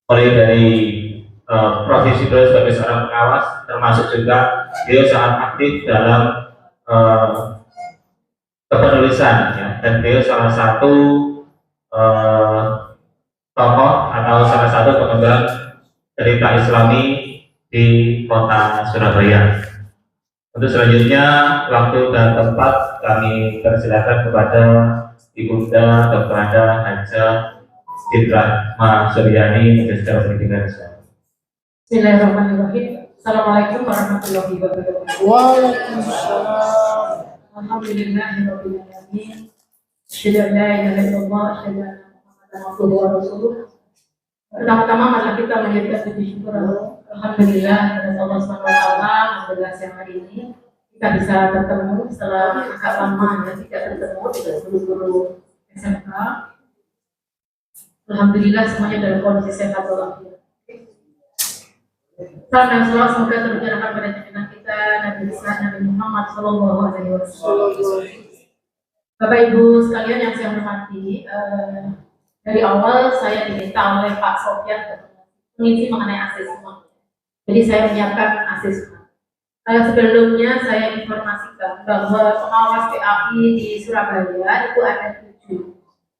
mulai dari profesi beliau sebagai seorang pengawas, termasuk juga beliau sangat aktif dalam kepenulisan, ya. Dan beliau salah satu tokoh atau salah satu pengembang cerita Islami di kota Surabaya. Untuk selanjutnya, waktu dan tempat kami persilakan kepada Ibunda Dr. Haja Citra Suryani Magister Pendidikan Islam. Bismillahirrahmanirrahim. Assalamualaikum warahmatullahi wabarakatuh. Waalaikumsalam. Alhamdulillahirabbil alamin. Asyhadu an la ilaha illallah, asyhadu anna Muhammadan abduhu wa rasuluh. Pertama-tama mari kita menjadikan puji syukur alhamdulillah kepada Allah Subhanahu wa taala, alhamdulillah siang hari ini kita bisa bertemu setelah agak lama ya tidak bertemu dengan guru-guru SMK. Alhamdulillah semuanya dalam kondisi sehat walafiat. Salam dan salawat semoga tercurahkan pada junjungan kita Nabi besar Nabi Muhammad Shallallahu Alaihi Wasallam. Bapak Ibu sekalian yang saya hormati, dari awal saya diminta oleh Pak Sofyan mengisi mengenai asesmen. Jadi saya menyiapkan asesmen. Sebelumnya saya informasikan bahwa pengawas PAI di Surabaya itu ada 7.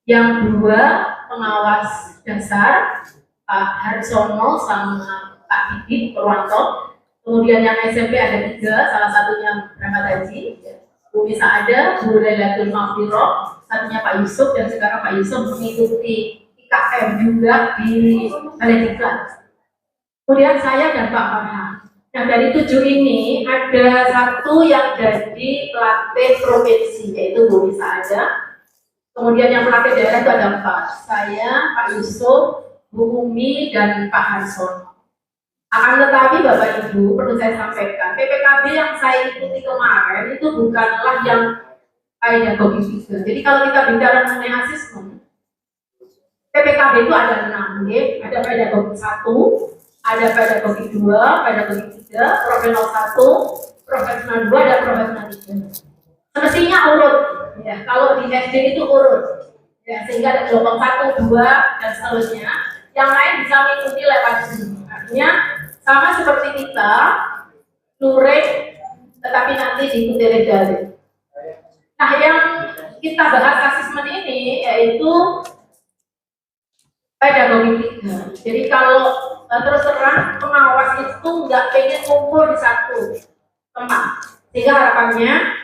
Yang 2 pengawas dasar, Pak Harsono sama Pak Didit Purwanto. Kemudian yang SMP ada 3, salah satunya berangkat haji, Bu Misa ada, Bu Lailatul Mahfiroh, satunya Pak Yusuf, dan sekarang Pak Yusuf mengikuti IKM juga di Balai. Kemudian saya dan Pak Farhan. Nah dari 7 ini ada 1 yang jadi pelatih provinsi, yaitu Bu Misa ada. Kemudian yang pelatih daerah itu ada 4, saya, Pak Yusuf, Bu Umi, dan Pak Harsono. Akan tetapi Bapak Ibu perlu saya sampaikan, PPKB yang saya ikuti kemarin itu bukanlah yang pedagogi 3. Jadi kalau kita bicara mengenai asesmen, PPKB itu ada 6, ada pedagogi 1, ada pedagogi 2, pedagogi 3, profesional 1, profesional 2, dan profesional 3. Semestinya urut, ya. Kalau di SD itu urut, ya, sehingga ada gelombang 1, 2, dan seterusnya. Yang lain bisa mengikuti lewat sini. Artinya sama seperti kita, luring, tetapi nanti diikuti daring. Nah, yang kita bahas asesmen ini yaitu pedagogi 3. Jadi kalau terus terang pengawas itu nggak pengen kumpul di satu tempat, sehingga harapannya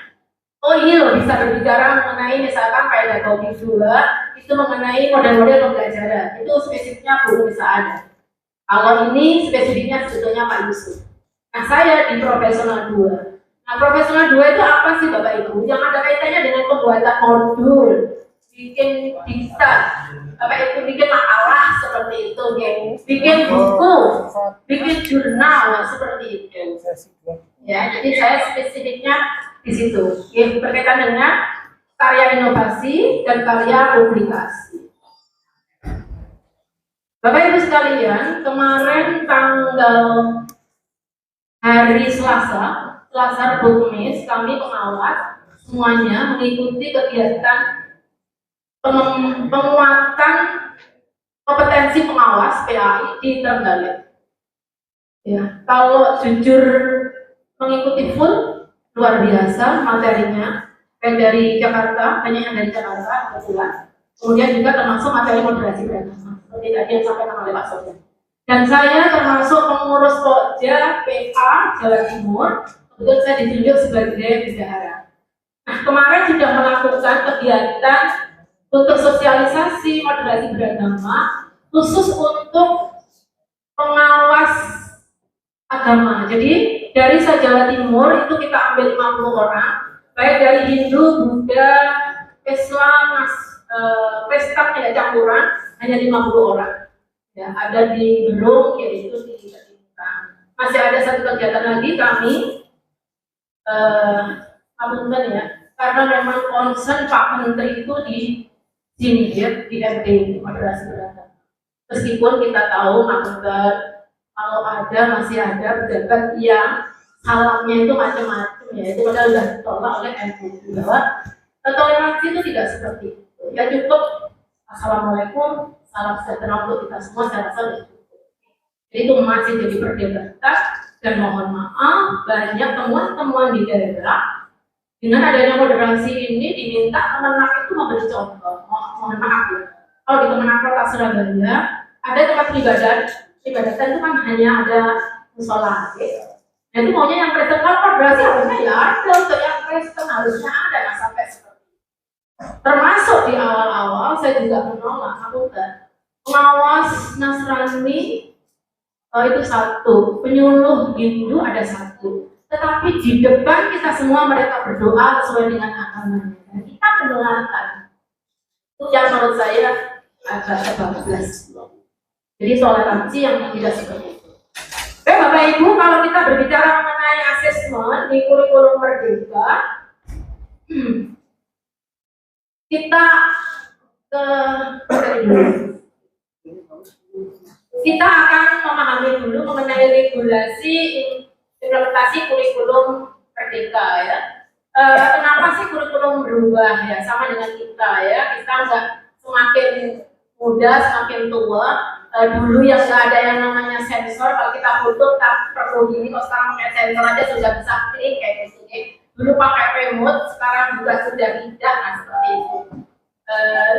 ini loh bisa berbicara mengenai misalkan pedagogi 2 itu mengenai model-model pembelajaran, itu spesifiknya belum bisa ada. Kalau ini spesifiknya sebetulnya Pak Yusuf. Nah saya di profesional 2. Nah profesional 2 itu apa sih Bapak Ibu? Yang ada kaitannya dengan pembuatan modul, bikin diktat, Bapak Ibu bikin makalah seperti itu, bikin buku, bikin jurnal seperti itu. Ya, jadi saya spesifiknya di situ, yang berkaitan dengan karya inovasi dan karya publikasi. Bapak Ibu sekalian, kemarin tanggal hari Selasa Rabu Kamis, kami pengawas semuanya mengikuti kegiatan penguatan kompetensi pengawas PAI di Trenggalek. Ya, kalau jujur mengikuti full luar biasa materinya, baik dari Jakarta, banyak yang dari Jakarta kebetulan. Kemudian juga termasuk materi moderasi beragama, seperti tadi yang disampaikan oleh Pak Sofyan. Dan saya termasuk pengurus Pokja PA Jawa Timur, kebetulan saya ditunjuk sebagai bendahara. Nah, kemarin sudah melakukan kegiatan untuk sosialisasi moderasi beragama, khusus untuk pengawas agama. Jadi dari Jawa Timur itu kita ambil 50 orang, baik dari Hindu, Buddha, Islam, Kristen tidak campuran, hanya 50 orang. Ya, ada di Berung, yaitu di Kalimantan. Masih ada satu kegiatan lagi kami, teman-teman ya, karena memang concern Pak Menteri itu di sini ya, di MT moderasi beragama. Meskipun kita tahu maksudnya kalau ada masih ada pejabat yang salamnya itu macam-macam ya, itu padahal sudah ditolak oleh MUI bahwa toleransi itu tidak seperti itu. Ya cukup assalamualaikum, salam sejahtera untuk kita semua, saya rasa sudah cukup. Jadi itu masih jadi perdebatan dan mohon maaf banyak temuan-temuan di daerah dengan adanya moderasi ini diminta Kemenak itu memberi contoh. Mohon maaf ya. Kalau di Kemenak Kota Surabaya ada tempat peribadatan itu kan hanya ada musola. Nah itu maunya yang Kristen, kalau moderasi harusnya ya ada untuk yang Kristen harusnya ada, nah sampai seperti itu. Termasuk di awal-awal saya juga menolak, pengawas Nasrani itu satu, penyuluh Hindu ada satu, tetapi di depan kita semua mereka berdoa sesuai dengan agamanya dan kita mendengarkan. Itu yang menurut saya agak kebablasan. Jadi toleransi yang tidak seperti itu. Oke Bapak Ibu, kalau kita berbicara mengenai asesmen di kurikulum Merdeka, kita kita akan memahami dulu mengenai regulasi implementasi kurikulum Merdeka ya. Kenapa sih kurikulum berubah ya? Sama dengan kita ya, kita nggak semakin muda semakin tua. Dulu yang nggak ada yang namanya sensor, kalau kita foto tak perlu gini, kalau sekarang pakai sensor aja sudah bisa klik kayak gini. Dulu pakai remote, sekarang juga sudah tidak, nah seperti itu.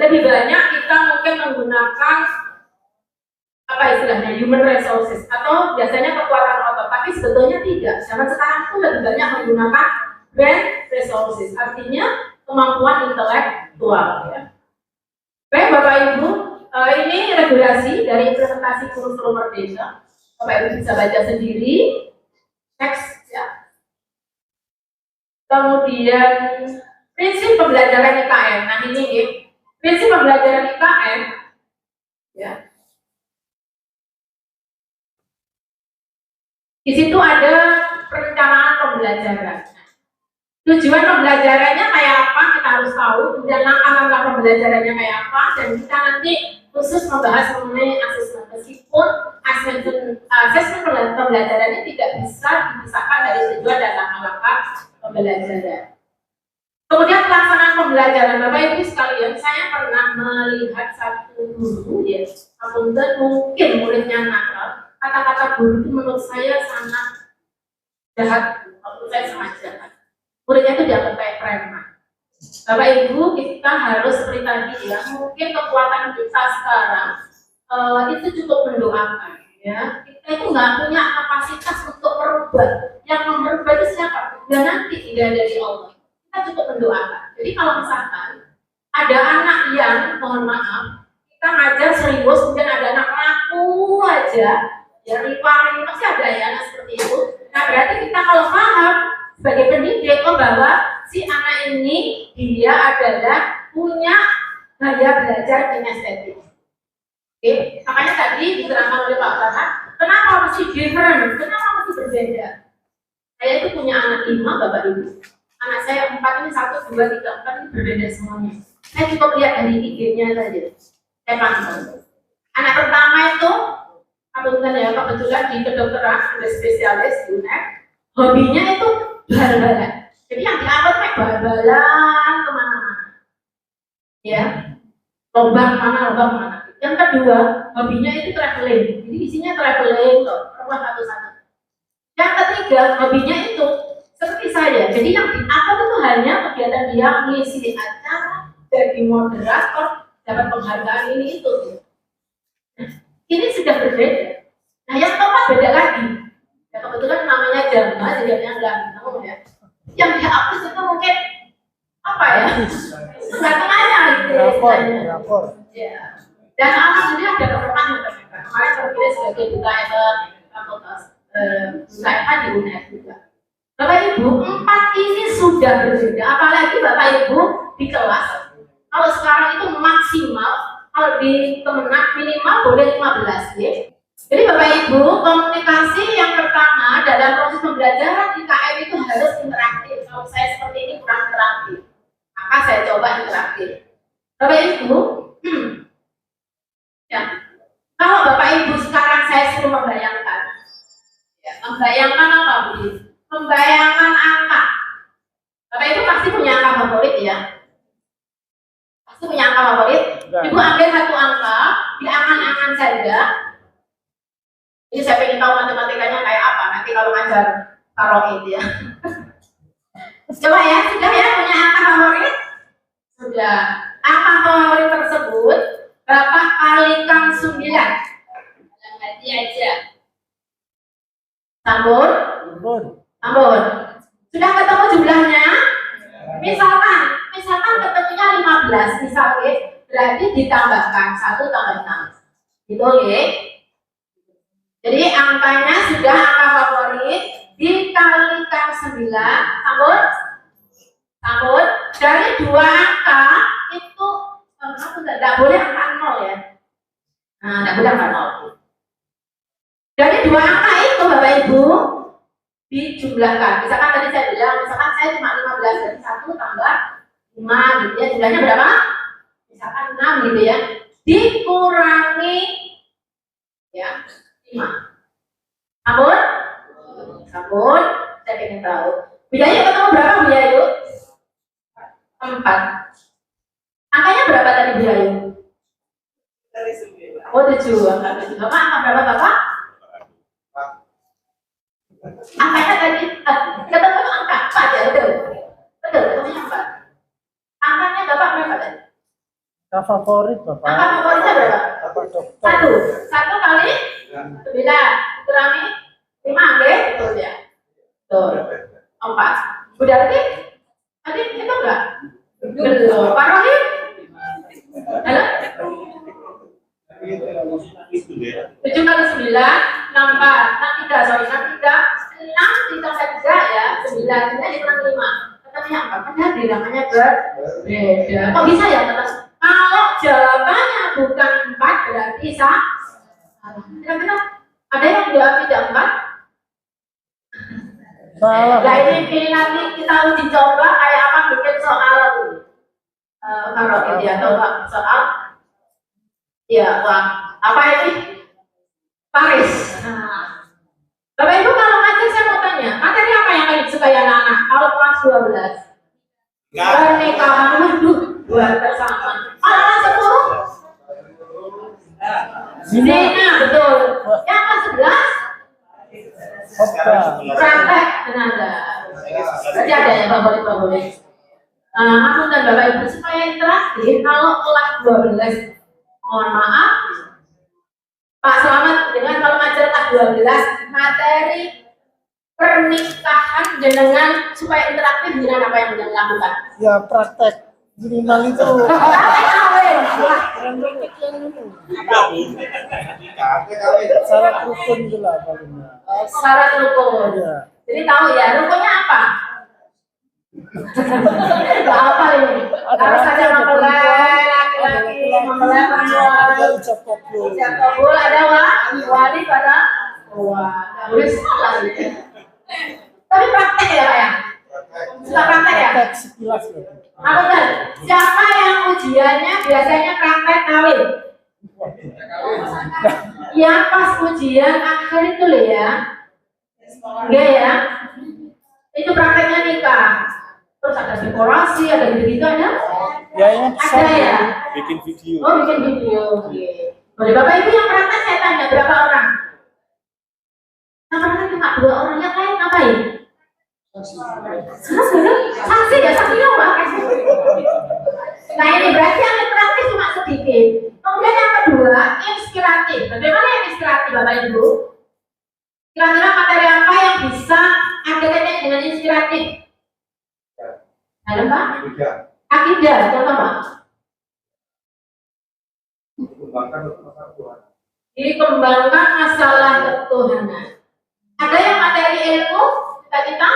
Lebih banyak kita mungkin menggunakan apa istilahnya human resources atau biasanya kekuatan otot, tapi sebetulnya tidak. Zaman sekarang itu lebih banyak menggunakan brain resources, artinya kemampuan intelektual ya. Baik Bapak Ibu, ini regulasi dari implementasi kurikulum Merdeka. Bapak Ibu bisa baca sendiri teks ya. Kemudian prinsip pembelajaran IKN. Nah ini ya, prinsip pembelajaran IKN ya. Di situ ada perencanaan pembelajaran. Tujuan pembelajarannya kayak apa kita harus tahu, kemudian langkah-langkah pembelajarannya kayak apa, dan kita nanti khusus membahas mengenai asesmen. Meskipun asesmen pembelajarannya tidak bisa dipisahkan dari tujuan dan langkah-langkah pembelajaran. Kemudian pelaksanaan pembelajaran, Bapak Ibu sekalian, saya pernah melihat satu guru ya, mungkin muridnya nakal. Kata-kata guru itu menurut saya sangat jahat, menurut saya sangat jahat. Muridnya itu dianggap kayak preman. Bapak Ibu, kita harus seperti tadi ya, mungkin kekuatan kita sekarang itu cukup mendoakan ya. Kita itu nggak punya kapasitas untuk merubah. Yang merubah itu siapa? Dan nanti tidak dari Allah. Kita cukup mendoakan. Jadi kalau misalkan ada anak yang mohon maaf, kita ngajar serius, kemudian ada anak ngaku aja, ya rival pasti ada ya anak seperti itu. Nah berarti kita kalau paham sebagai pendidik bahwa si anak ini dia adalah punya gaya belajar kinestetik. Oke, makanya tadi diterangkan oleh Pak Farhan, kenapa mesti different, kenapa mesti berbeda? Saya itu punya anak 5 Bapak Ibu. Anak saya 4 ini 1, 2, 3, 4 ini berbeda semuanya. Saya cukup lihat dari IG-nya saja. Saya paham. Anak pertama itu kebetulan di kedokteran ada spesialis UNED, hobinya itu bal-balan. Jadi yang diangkat kayak bal-balan kemana-mana. Ya, lomba mana. Yang kedua, hobinya itu traveling. Jadi isinya traveling, rumah satu-satu. Yang ketiga, hobinya itu seperti saya. Jadi yang diangkat itu hanya kegiatan dia mengisi acara, jadi moderator, dapat penghargaan ini itu. Ini sudah berbeda. Nah, yang keempat beda lagi. Ya kebetulan namanya Jama, jadi yang nggak tahu ya. Yang dihapus itu mungkin apa ya? Nggak tengahnya gitu. Rapor. Ya. Dan alhamdulillah ada teman yang terbuka. Kemarin terpilih sebagai duta fakultas duta di UNED juga. Bapak Ibu, 4 ini sudah berbeda. Apalagi Bapak Ibu di kelas. Kalau sekarang itu maksimal, kalau di Kemenak minimal boleh 15 ya. Jadi Bapak Ibu, komunikasi yang pertama dalam proses pembelajaran IKN itu harus interaktif. Kalau saya seperti ini kurang interaktif, maka saya coba interaktif. Bapak Ibu, ya, kalau Bapak Ibu sekarang saya suruh membayangkan, ya, membayangkan apa Bu? Membayangkan angka. Bapak Ibu pasti punya angka favorit ya. Pasti punya angka favorit. Ibu ambil satu angka, diangan-angan saja. Ini saya pengen tahu matematikanya kayak apa nanti kalau ngajar taroid ya. Coba ya, sudah ya punya angka favorit? Sudah. Angka favorit tersebut Bapak kalikan 9. Yang hati aja. Sambung. Sambung. Sudah ketemu jumlahnya? Misalkan ketemunya 15 misalnya, berarti ditambahkan 1 tambah 6. Gitu ya. Jadi angkanya sudah angka favorit dikalikan 9, sambut dari 2 angka itu tidak boleh angka 0 ya. Nah, tidak boleh angka 0. Dari 2 angka itu Bapak Ibu dijumlahkan. Misalkan tadi saya bilang, misalkan saya cuma 15, jadi 1 tambah 5 gitu ya. Jumlahnya berapa? Misalkan 6 gitu ya. Dikurangi ya 5. Sabun, saya ingin tahu. Biaya ketemu berapa Bu Yayu? 4. Angkanya berapa tadi Bu Yayu? Oh 7, angka 7. Bapak angka berapa Bapak? Angkanya tadi, ketemu angka 4 ya, betul? Betul, ketemunya 4. Angkanya Bapak berapa tadi? Angka favorit Bapak. Angka favoritnya berapa? 1. 1 kali 9 kurangi 5 nggih, betul ya. Betul. 4. Udah tadi itu enggak? Belum. Pak Rohim? Halo? 7 kali 9, 6 ditambah 3 ya, 9 dikurang 5. Katanya apa? Padahal bilangannya berbeda. Kok bisa ya, teman? Kalau jawabannya bukan 4 berarti salah. Kira-kira ada yang jawab tidak 4? Salah. Nah ini nanti kita uji coba kayak apa bikin soal kalau ini ya coba soal ya apa ini Paris. Nah, Bapak Ibu kalau ngajar saya mau tanya materi apa yang paling disukai anak-anak kalau kelas 12? Pernikahan, waduh, buat bersama. Anak-anak 10? Zina, betul. Yang kelas 11? Praktek tenaga. Berarti ada ya favorit. Aku dan Bapak Ibu supaya interaktif kalau kelas 12 mohon maaf Pak Selamat dengan kalau ngajar kelas 12 materi pernikahan dengan supaya interaktif dengan apa yang dengan lakukan. Ya praktek minimal itu. Syarat rukun itu lah palingnya. Syarat rukun. Ya. Jadi tahu ya rukunnya apa? Apa ini? Harus ada mempelai laki-laki, mempelai perempuan. Ucap kabul ada wali pada boleh salah gitu. Tapi praktek ya Pak ya? Suka praktek ya? Praktek sekilas gitu. Apa kan? Siapa yang ujiannya biasanya praktek kawin? Ya pas ujian akhir itu loh ya. Enggak ya? Itu prakteknya nikah. Terus ada dekorasi, ada gitu-gitu ada? Ya ini Ada ya? bikin video. Oh bikin video. Oke. Boleh Bapak Ibu yang praktek saya tanya berapa orang? Yang praktek cuma 2 orang, yang lain ngapain? Saksi ya, saksinya Pak. Nah ini berarti yang interaktif cuma sedikit. Kemudian yang kedua, inspiratif. Bagaimana yang inspiratif Bapak Ibu? Kira-kira materi apa yang bisa ada kaitannya dengan inspiratif? Halo Pak? Akidah, contoh Pak. Dikembangkan masalah ketuhanan. Ada yang materi ilmu, cita-cita?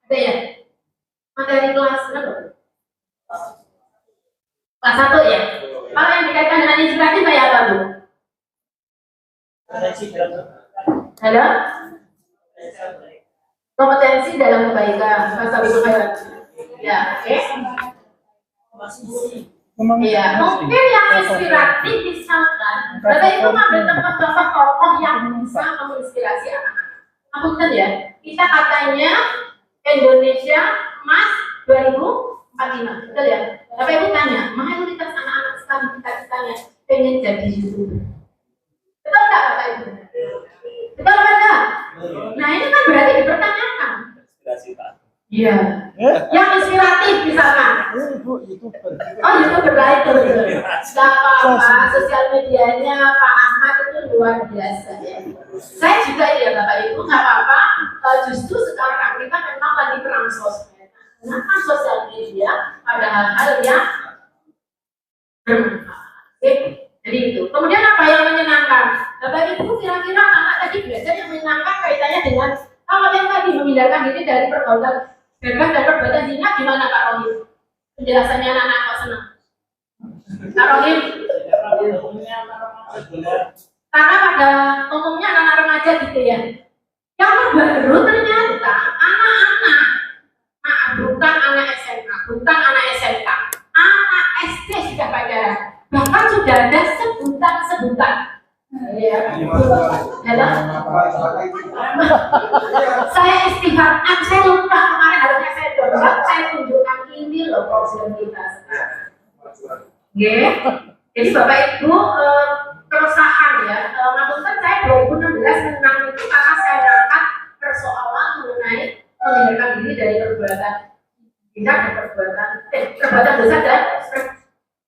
Ada ya? Materi kelas berapa? Kelas 1 ya? Kalau yang dikaitkan dengan inspiratif kayak apa Bu? Halo? Kompetensi dalam kebaikan, masa itu khairat. Ya, oke. Iya, mungkin yang inspiratif misalkan, Bapak Ibu ambil contoh tokoh yang bisa menginspirasi anak-anak. Maksudnya ya, kita katanya Indonesia Emas 2045, betul ya? Bapak Ibu tanya, mayoritas anak-anak sekarang kita tanya pengen jadi YouTuber. Betul nggak Bapak Ibu? Nah ini kan berarti dipertanyakan. Inspirasi Pak. Iya. Yang inspiratif misalkan. Ibu YouTuber. Oh YouTuber lah itu. Gak apa-apa, sosial medianya Pak Ahmad itu luar biasa ya. Saya juga ya Bapak Ibu, gak apa-apa. Justru sekarang kita memang lagi perang sosmed. Kenapa sosial media pada hal-hal yang bermanfaat? Jadi itu. Kemudian apa yang menyenangkan? Bapak Ibu kira-kira anak tadi belajar yang menyenangkan kaitannya dengan kalau yang tadi memindahkan diri dari pergaulan bebas dan perbuatan zina gimana Pak Rohim? Penjelasannya anak-anak kok senang. Pak Rohim? Karena pada umumnya anak-anak remaja gitu ya. Yang baru ternyata anak-anak, bukan anak SMA, bukan anak SMK, anak SD sudah pacaran. Bahkan sudah ada sebutan-sebutan. Ya, halo. Saya istighfar, saya lupa kemarin harusnya saya download, saya tunjukkan ini loh program kita sekarang. Jadi Bapak Ibu keresahan ya, maksudnya saya 2016 tentang itu karena saya dapat persoalan mengenai menghindarkan diri dari perbuatan zina dan perbuatan dosa dan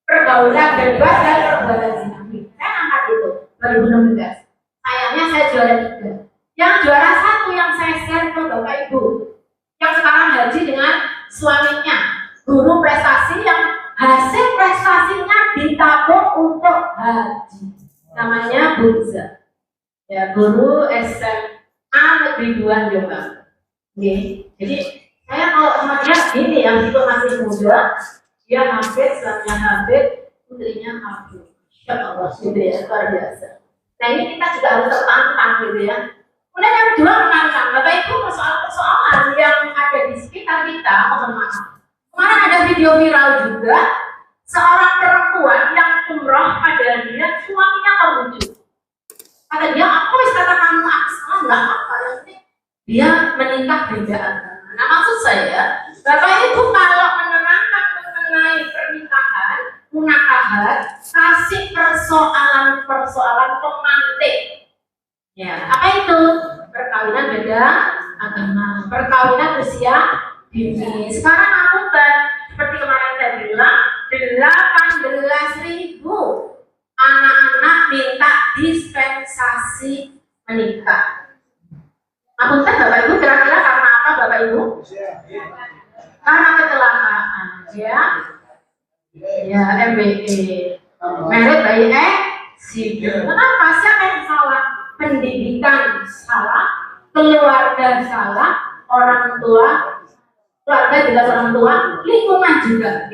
pergaulan bebas dan perbuatan zina. Saya angkat itu 2016. Sayangnya saya juara 3. Yang juara 1 yang saya share ke Bapak Ibu, yang sekarang haji dengan suaminya, guru prestasi yang hasil prestasinya ditabung untuk haji. Namanya Burza. Ya, guru SMA Negeri 2 Jombang. Jadi saya kalau sama dia gini ya, meskipun masih muda, dia hafid, suaminya hafid, putrinya hafid. Ya Allah, gitu ya, luar biasa. Nah ini kita juga harus tertantang gitu ya. Kemudian yang kedua menantang, Bapak Ibu persoalan-persoalan yang ada di sekitar kita, mohon maaf. Kemarin ada video viral juga, seorang perempuan yang umroh pada dia, suaminya terwujud. Kata dia, aku wis kata kamu aksa, enggak apa, yang penting dia menikah beda agama. Nah maksud saya, Bapak Ibu kalau menerangkan mengenai pernikahan, munakahat, kasih persoalan-persoalan pemantik. Ya, apa itu? Perkawinan beda agama, perkawinan usia dini. Sekarang angkutan, seperti kemarin saya bilang, 18.000 anak-anak minta dispensasi menikah. Angkutan Bapak Ibu kira-kira karena apa Bapak Ibu? Karena kecelakaan, ya. Ya, MBE, merit by accident. Kenapa? Siapa yang salah? Pendidikan salah, keluarga salah, orang tua, keluarga jelas orang tua, lingkungan juga.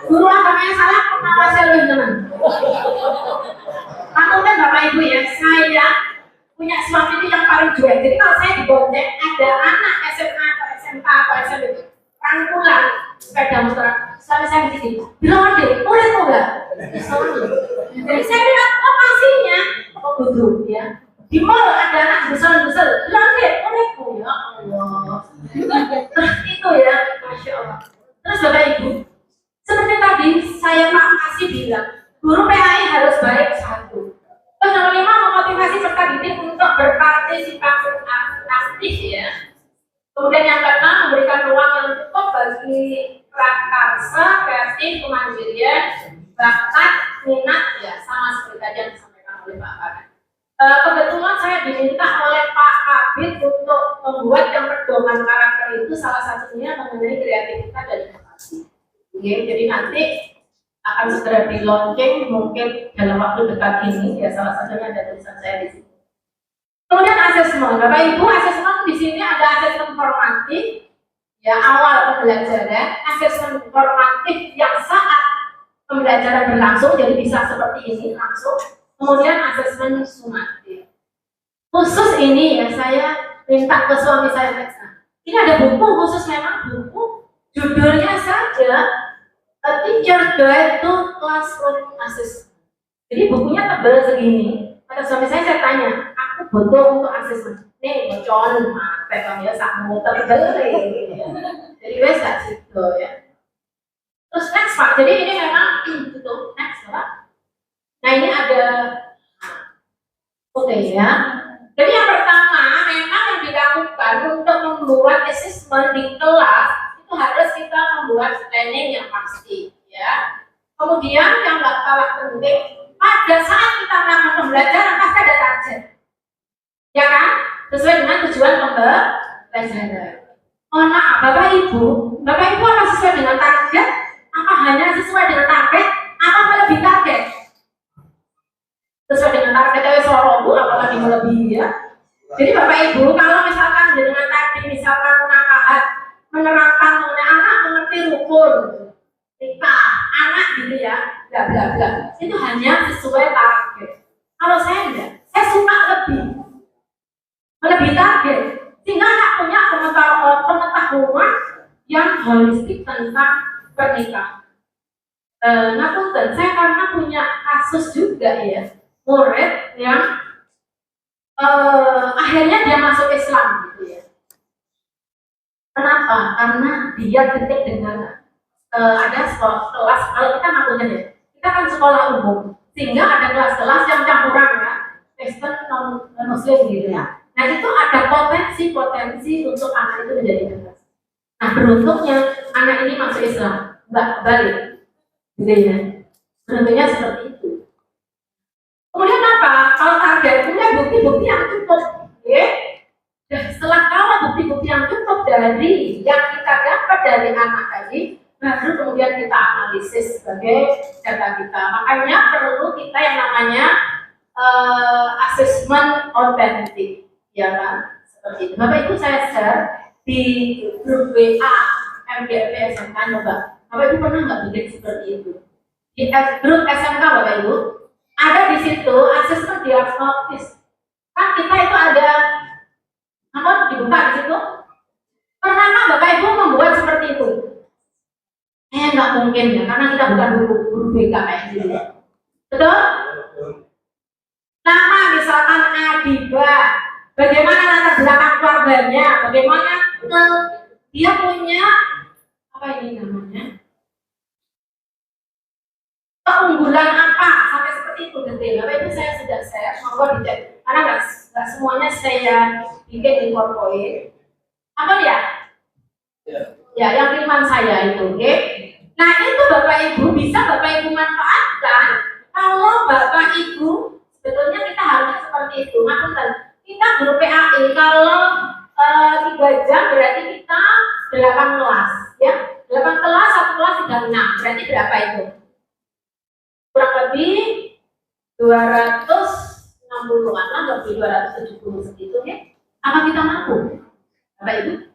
Guru agama yang salah, pengawasan lebih tenang. Aku kan Bapak Ibu ya, saya punya suami itu yang paling cuek. Jadi kalau saya dibonceng, ada anak SMA atau SMK atau SMP rangkulan sepeda motor, suami saya di sini bilang deh, boleh kok enggak? Jadi saya bilang, oh pastinya, oh butuh ya. Di mall ada anak besar-besar, bilang deh, boleh kok ya Allah. Terus itu ya, Masya Allah. Terus Bapak Ibu, seperti tadi saya Pak Kasih bilang, guru PAI harus baik satu. Terus nomor 5, memotivasi peserta didik untuk berpartisipasi aktif ya. Kemudian yang keenam, memberikan ruang yang cukup bagi prakarsa, kreatif, kemandirian, bakat, minat ya, sama seperti tadi yang disampaikan oleh Pak Kabit. Kebetulan saya diminta oleh Pak Kabit untuk membuat yang pedoman karakter itu salah satunya mengenai kreativitas dan inovasi. Jadi nanti akan segera di launching mungkin dalam waktu dekat ini ya, salah satunya ada tulisan saya di sini. Kemudian asesmen, Bapak Ibu, asesmen di sini ada asesmen formatif ya, awal pembelajaran, asesmen formatif yang saat pembelajaran berlangsung, jadi bisa seperti ini langsung. Kemudian asesmen sumatif. Khusus ini ya, saya minta ke suami saya periksa. Ini ada buku khusus, memang buku judulnya saja A Teacher Guide to Classroom Assessment. Jadi bukunya tebal segini. Kata suami saya tanya, aku butuh untuk asesmen. Nih, bocon, mate kamu ya, sakmu tebal nih. Jadi wes gak situ ya. Terus next Pak, jadi ini memang itu next Pak. Nah ini ada Oke ya. Jadi yang pertama memang yang dilakukan untuk membuat asesmen di kelas itu harus kita membuat planning yang pasti ya. Kemudian yang nggak kalah penting, pada saat kita melakukan pembelajaran pasti ada target, ya kan? Sesuai dengan tujuan pembelajaran. Oh nah, Bapak Ibu apa sesuai dengan target? Apa hanya sesuai dengan target? Apa melebihi target? Sesuai dengan target dari seorang bu, apalagi melebihi ya. Jadi Bapak Ibu, kalau misalkan dengan tadi misalkan menerangkan mengenai anak mengerti rukun, nikah, anak gitu ya, bla bla bla, itu hanya sesuai target. Kalau saya enggak, saya suka melebihi target, sehingga anak punya pengetahuan yang holistik tentang pernikahan. Ngapunten, saya karena punya kasus juga ya, murid yang akhirnya dia masuk Islam gitu ya. Kenapa? Karena dia dekat dengan ada sekolah kelas, kalau kita ngakutin ya, kita kan sekolah umum, sehingga ada kelas-kelas yang campuran ya, Kristen non Muslim gitu ya. Nah itu ada potensi untuk anak itu menjadi bebas. Nah beruntungnya anak ini masuk Islam, nggak balik, gitu ya. Beruntungnya seperti itu. Kemudian apa? Kalau target punya bukti-bukti yang cukup, ya. Dan setelah tahu bukti-bukti yang cukup dari yang kita dapat dari anak tadi, baru kemudian kita analisis sebagai data kita. Makanya perlu kita yang namanya assessment authentic, ya kan? Seperti itu. Bapak Ibu saya share di grup WA MGP SMK coba. Bapak Ibu pernah nggak bikin seperti itu? Di grup SMK Bapak Ibu ada di situ asesmen diagnosis. Kan kita itu ada dibuka di situ. Pernah nggak Bapak Ibu membuat seperti itu? Nggak mungkin ya, karena kita bukan guru BK kayak gitu ya. Betul? Nama misalkan Adiba, bagaimana latar belakang keluarganya, bagaimana dia punya apa ini namanya? Keunggulan apa sampai seperti itu detail. Apa itu saya sudah share, monggo dicek. Karena nggak semuanya saya bikin di PowerPoint. Apa ya? Ya, yang kiriman saya itu, oke? Nah itu Bapak Ibu bisa Bapak Ibu manfaatkan kalau Bapak Ibu sebetulnya kita harus seperti itu. Maksudnya kita guru PAI kalau 3 jam berarti kita 8 kelas, ya? 8 kelas, 1 kelas 36, berarti berapa itu? Kurang lebih 260-an lah, lebih 270 segitu ya. Apa kita mampu, Bapak Ibu?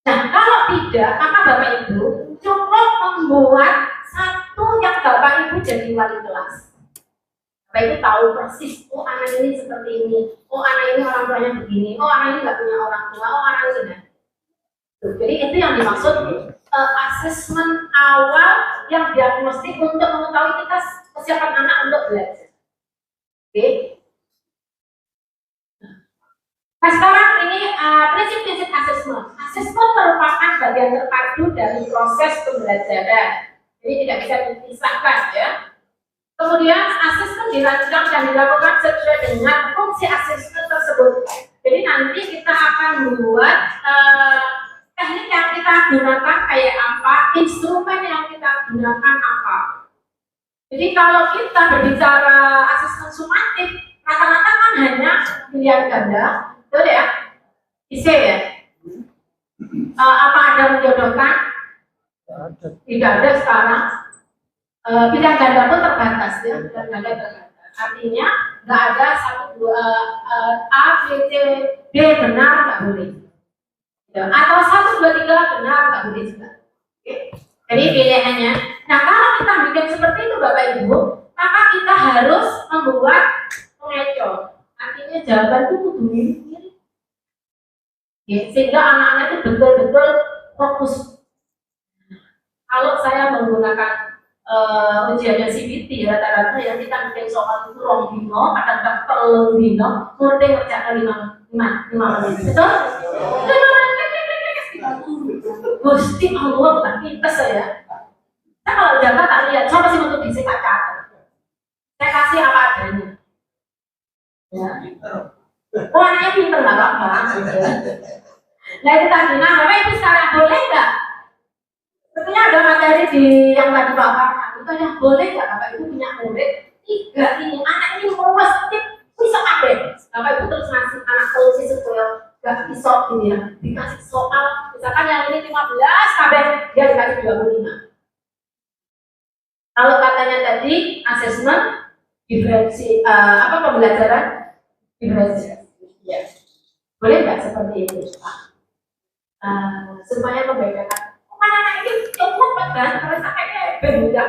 Nah, kalau tidak, maka Bapak Ibu cukup membuat satu yang Bapak Ibu jadi wali kelas. Bapak Ibu tahu persis, oh anak ini seperti ini, oh anak ini orang tuanya begini, oh anak ini nggak punya orang tua, oh anak ini. Jadi itu yang dimaksud asesmen awal yang diagnostik untuk mengetahui kita kesiapan anak untuk belajar. Oke. Nah sekarang ini prinsip-prinsip asesmen. Asesmen merupakan bagian terpadu dari proses pembelajaran. Jadi tidak bisa dipisahkan ya. Kemudian asesmen dirancang dan dilakukan sesuai dengan fungsi asesmen tersebut. Jadi nanti kita akan membuat teknik yang kita gunakan kayak apa, instrumen yang kita gunakan apa. Jadi kalau kita berbicara asesmen sumatif, rata-rata kan hanya pilihan ganda, betul ya? IC ya? Apa ada menjodohkan? Tidak ada sekarang. Pilihan ganda pun terbatas ya, pilihan ganda terbatas. Artinya nggak ada 1, 2, A, B, C, D benar nggak boleh. Atau 1, 2, 3 benar nggak boleh juga. Oke. Jadi pilihannya. Nah kalau kita bikin seperti itu Bapak Ibu, maka kita harus membuat pengecoh. Artinya jawaban itu kudu mirip-mirip. Sehingga anak-anak itu betul-betul fokus. Kalau saya menggunakan ujiannya CBT rata-rata yang kita bikin soal itu rong dino, kadang-kadang telung dino, murti ngerjakan 5 menit. Betul? Gusti Allah tak pintes saya. Saya kalau jaga tak lihat, coba sih untuk diisi kaca. Saya kasih apa adanya. Ya. Oh anaknya pinter nggak apa-apa. Nah itu tadi, nah Bapak Ibu sekarang boleh nggak? Sebetulnya ada materi di yang tadi Pak Farhan itu ada boleh nggak Bapak Ibu punya murid 3 ini anak ini mau bisa kabeh. Bapak Ibu terus ngasih anak solusi supaya nggak bisa gitu ya. Dikasih soal, misalkan yang ini 15 kabeh dia dikasih 25. Kalau katanya tadi asesmen diferensi pembelajaran diferensiasi, ya boleh nggak seperti itu Pak? Supaya membedakan anak ini cepat kan terus kayaknya beda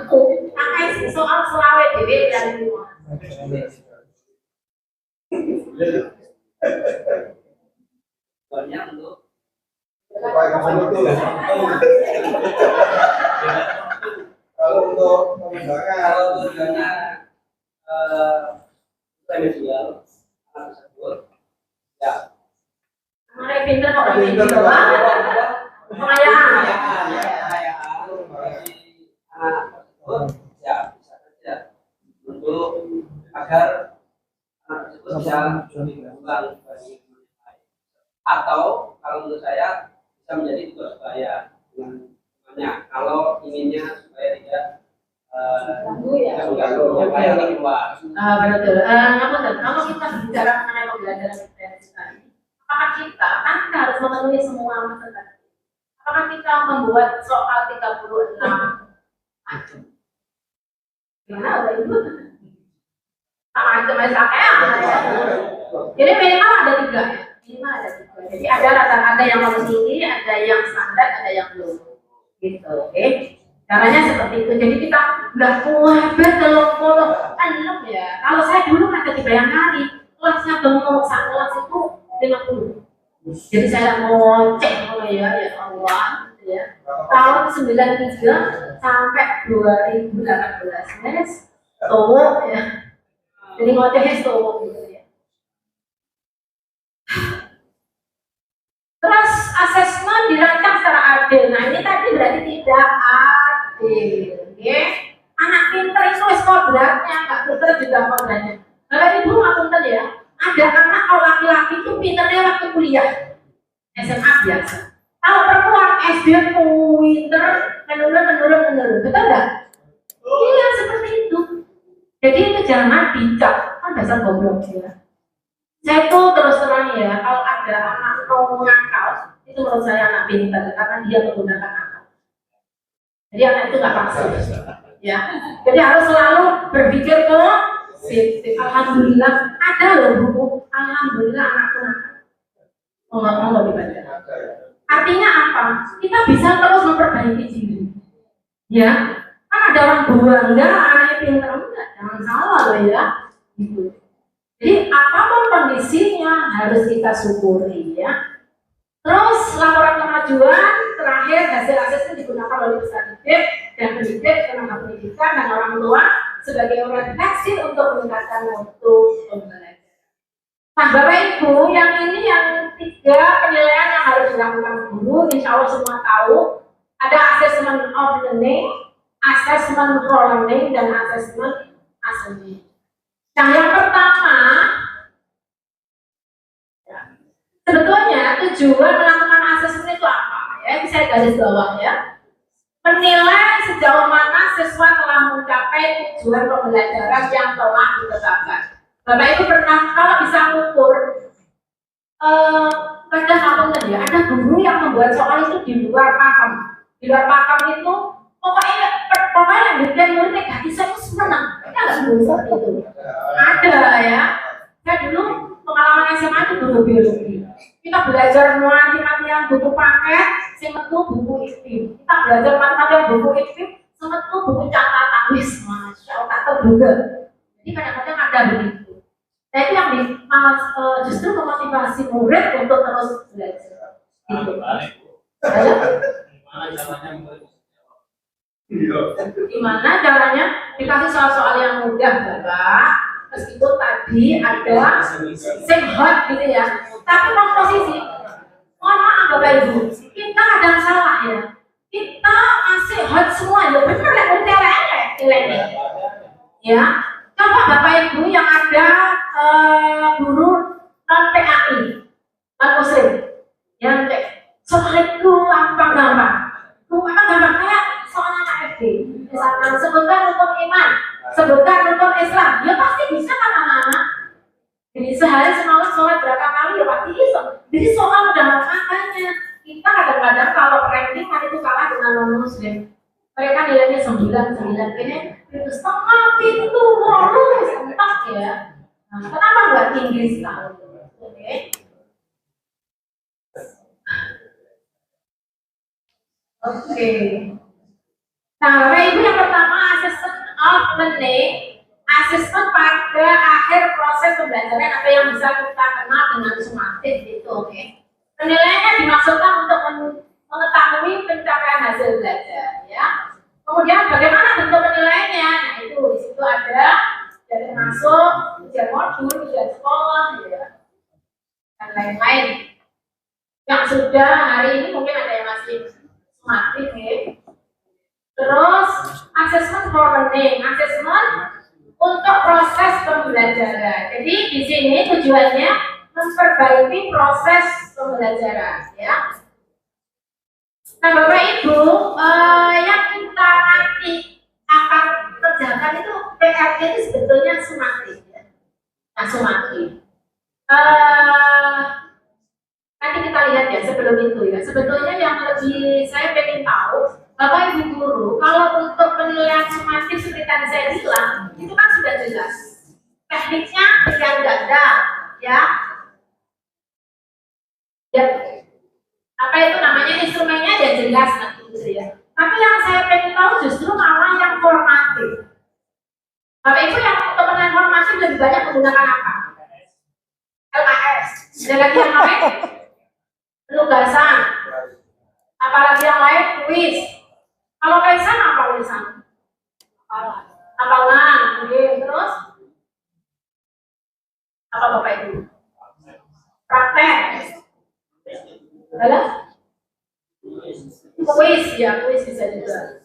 aku pakai soal selawe dewe dan semua. Banyak untuk Kalau untuk pengembangan remedial anak tersebut ya Mereka pinter kok ini pengayaan bagi anak tersebut ya bisa saja untuk agar anak tersebut bisa lebih berkembang bagi atau kalau menurut saya bisa menjadi tugas saya dengan kalau inginnya supaya tidak mengganggu yang lain lebih luas. Betul. Kalau kita bicara mengenai pembelajaran diferensiasi tadi, apakah kita kan kita harus memenuhi semua masalah? Apakah kita membuat soal 36 macam? Gimana ada itu? Macam misalnya ya. Jadi minimal ada 3 ya. Minimal ada 3. Jadi ada rata-rata yang harus tinggi, ada yang standar, ada yang belum. Gitu, oke? Caranya seperti itu. Jadi kita nggak kuat telur enak ya. Kalau saya dulu ada di Bayangkari, kelasnya gemuk, saat kelas itu 50. Jadi saya mau cek ya Allah, ya. Tahun 93 sampai 2018, mes, ya. Jadi ngocehnya gitu ya. Terus asesmen dirancang secara adil. Nah ini tadi berarti tidak adil, ya. Anak pinter itu wis kodratnya, nggak pinter juga kodratnya. Kalau ibu nggak pinter ya, ada anak kalau laki-laki itu pinternya waktu kuliah SMA biasa. Kalau perempuan SD pinter menurun, betul nggak? Iya seperti itu. Jadi itu jangan dicap, kan dasar goblok ya. Saya tuh terus terang ya, kalau ada anak mau ngakal, itu menurut saya anak pintar karena dia menggunakan akal. Jadi anak itu nggak pasif, ya. Jadi harus selalu berpikir positif. Alhamdulillah ada loh buku. Alhamdulillah anakku nakal. Mau dibaca. Artinya apa? Kita bisa terus memperbaiki diri, ya. Kan ada orang bangga anaknya pintar, enggak? Jangan salah loh ya. Gitu. Jadi apapun kondisinya harus kita syukuri ya. Terus laporan kemajuan terakhir hasil asesmen digunakan oleh peserta didik dan pendidik, tenaga pendidikan dan orang tua sebagai orientasi untuk meningkatkan mutu pembelajaran. Nah Bapak Ibu yang ini yang 3 penilaian yang harus dilakukan guru, insya Allah semua tahu ada assessment of learning, assessment for learning dan assessment assessment. Nah yang pertama, ya, sebetulnya tujuan melakukan asesmen itu apa? Ya, ini saya garis bawah ya. Menilai sejauh mana siswa telah mencapai tujuan pembelajaran yang telah ditetapkan. Bapak Ibu pernah kalau bisa mengukur, kadang apa ya? Ada guru yang membuat soal itu di luar paham. Di luar paham itu pokoknya yang bikin murid gak bisa itu senang. Kita nggak bisa itu. Ada ya. Saya dulu pengalaman SMA itu guru biologi. Kita belajar mati-matian buku paket, semetu buku IPIM. Kita belajar mati-matian buku IPIM, semetu buku catatan. Masya Allah, tak terduga. Jadi kadang-kadang ada begitu. Nah itu yang justru memotivasi murid untuk terus belajar. Gitu. Gimana caranya dikasih soal-soal yang mudah Bapak, meskipun tadi ada hot gitu ya, tapi komposisi mohon maaf Bapak Ibu, kita ada yang salah ya, kita masih hot semua ya, bener ya, nilai ya, Coba Bapak Ibu yang ada guru non PAI, non Muslim, yang soal itu apa gampang? Apa gampang kayak soal anak SD. Misalkan sebutkan rukun iman, sebutkan rukun Islam, ya pasti bisa kan anak-anak. Jadi sehari semalam sholat berapa kali ya pasti bisa. Jadi soal udah makanya kita kadang-kadang kalau ranking kan itu kalah dengan non Muslim. Mereka nilainya 9 ini itu setengah pintu lulus entah ya. Nah, kenapa nggak tinggi sekali? Oke. Oke. Nah, Bapak Ibu yang pertama assessment of learning, assessment pada akhir proses pembelajaran apa yang bisa kita kenal dengan sumatif itu, oke. Penilaiannya dimaksudkan untuk mengetahui pencapaian hasil belajar, ya. Kemudian bagaimana bentuk penilaiannya? Nah itu di situ ada dari masuk ujian modul, ujian sekolah, ya, dan lain-lain. Yang sudah hari ini mungkin ada yang masih sumatif, ya. Terus assessment for learning, assessment untuk proses pembelajaran. Jadi di sini tujuannya memperbaiki proses pembelajaran, ya. Nah Bapak Ibu, yang kita nanti akan kerjakan itu PR itu sebetulnya sumatif, ya. Nah sumatif. Nanti kita lihat ya sebelum itu ya. Sebetulnya yang lebih saya pengen tahu, Bapak Ibu guru, kalau untuk penilaian sumatif seperti tadi saya bilang, itu kan sudah jelas. Tekniknya pilihan ganda, ya. Ya. Apa itu namanya instrumennya ya jelas nanti gitu ya. Tapi yang saya pengen tahu justru malah yang formatif. Bapak Ibu yang untuk penilaian formatif lebih banyak menggunakan apa? LKS. Ada lagi yang lain? Penugasan. Apalagi yang lain? Kuis. Kalau kaisan apa tulisan? Hafalan. Oke, terus apa Bapak Ibu? Praktek. Adalah kuis, ya kuis bisa juga.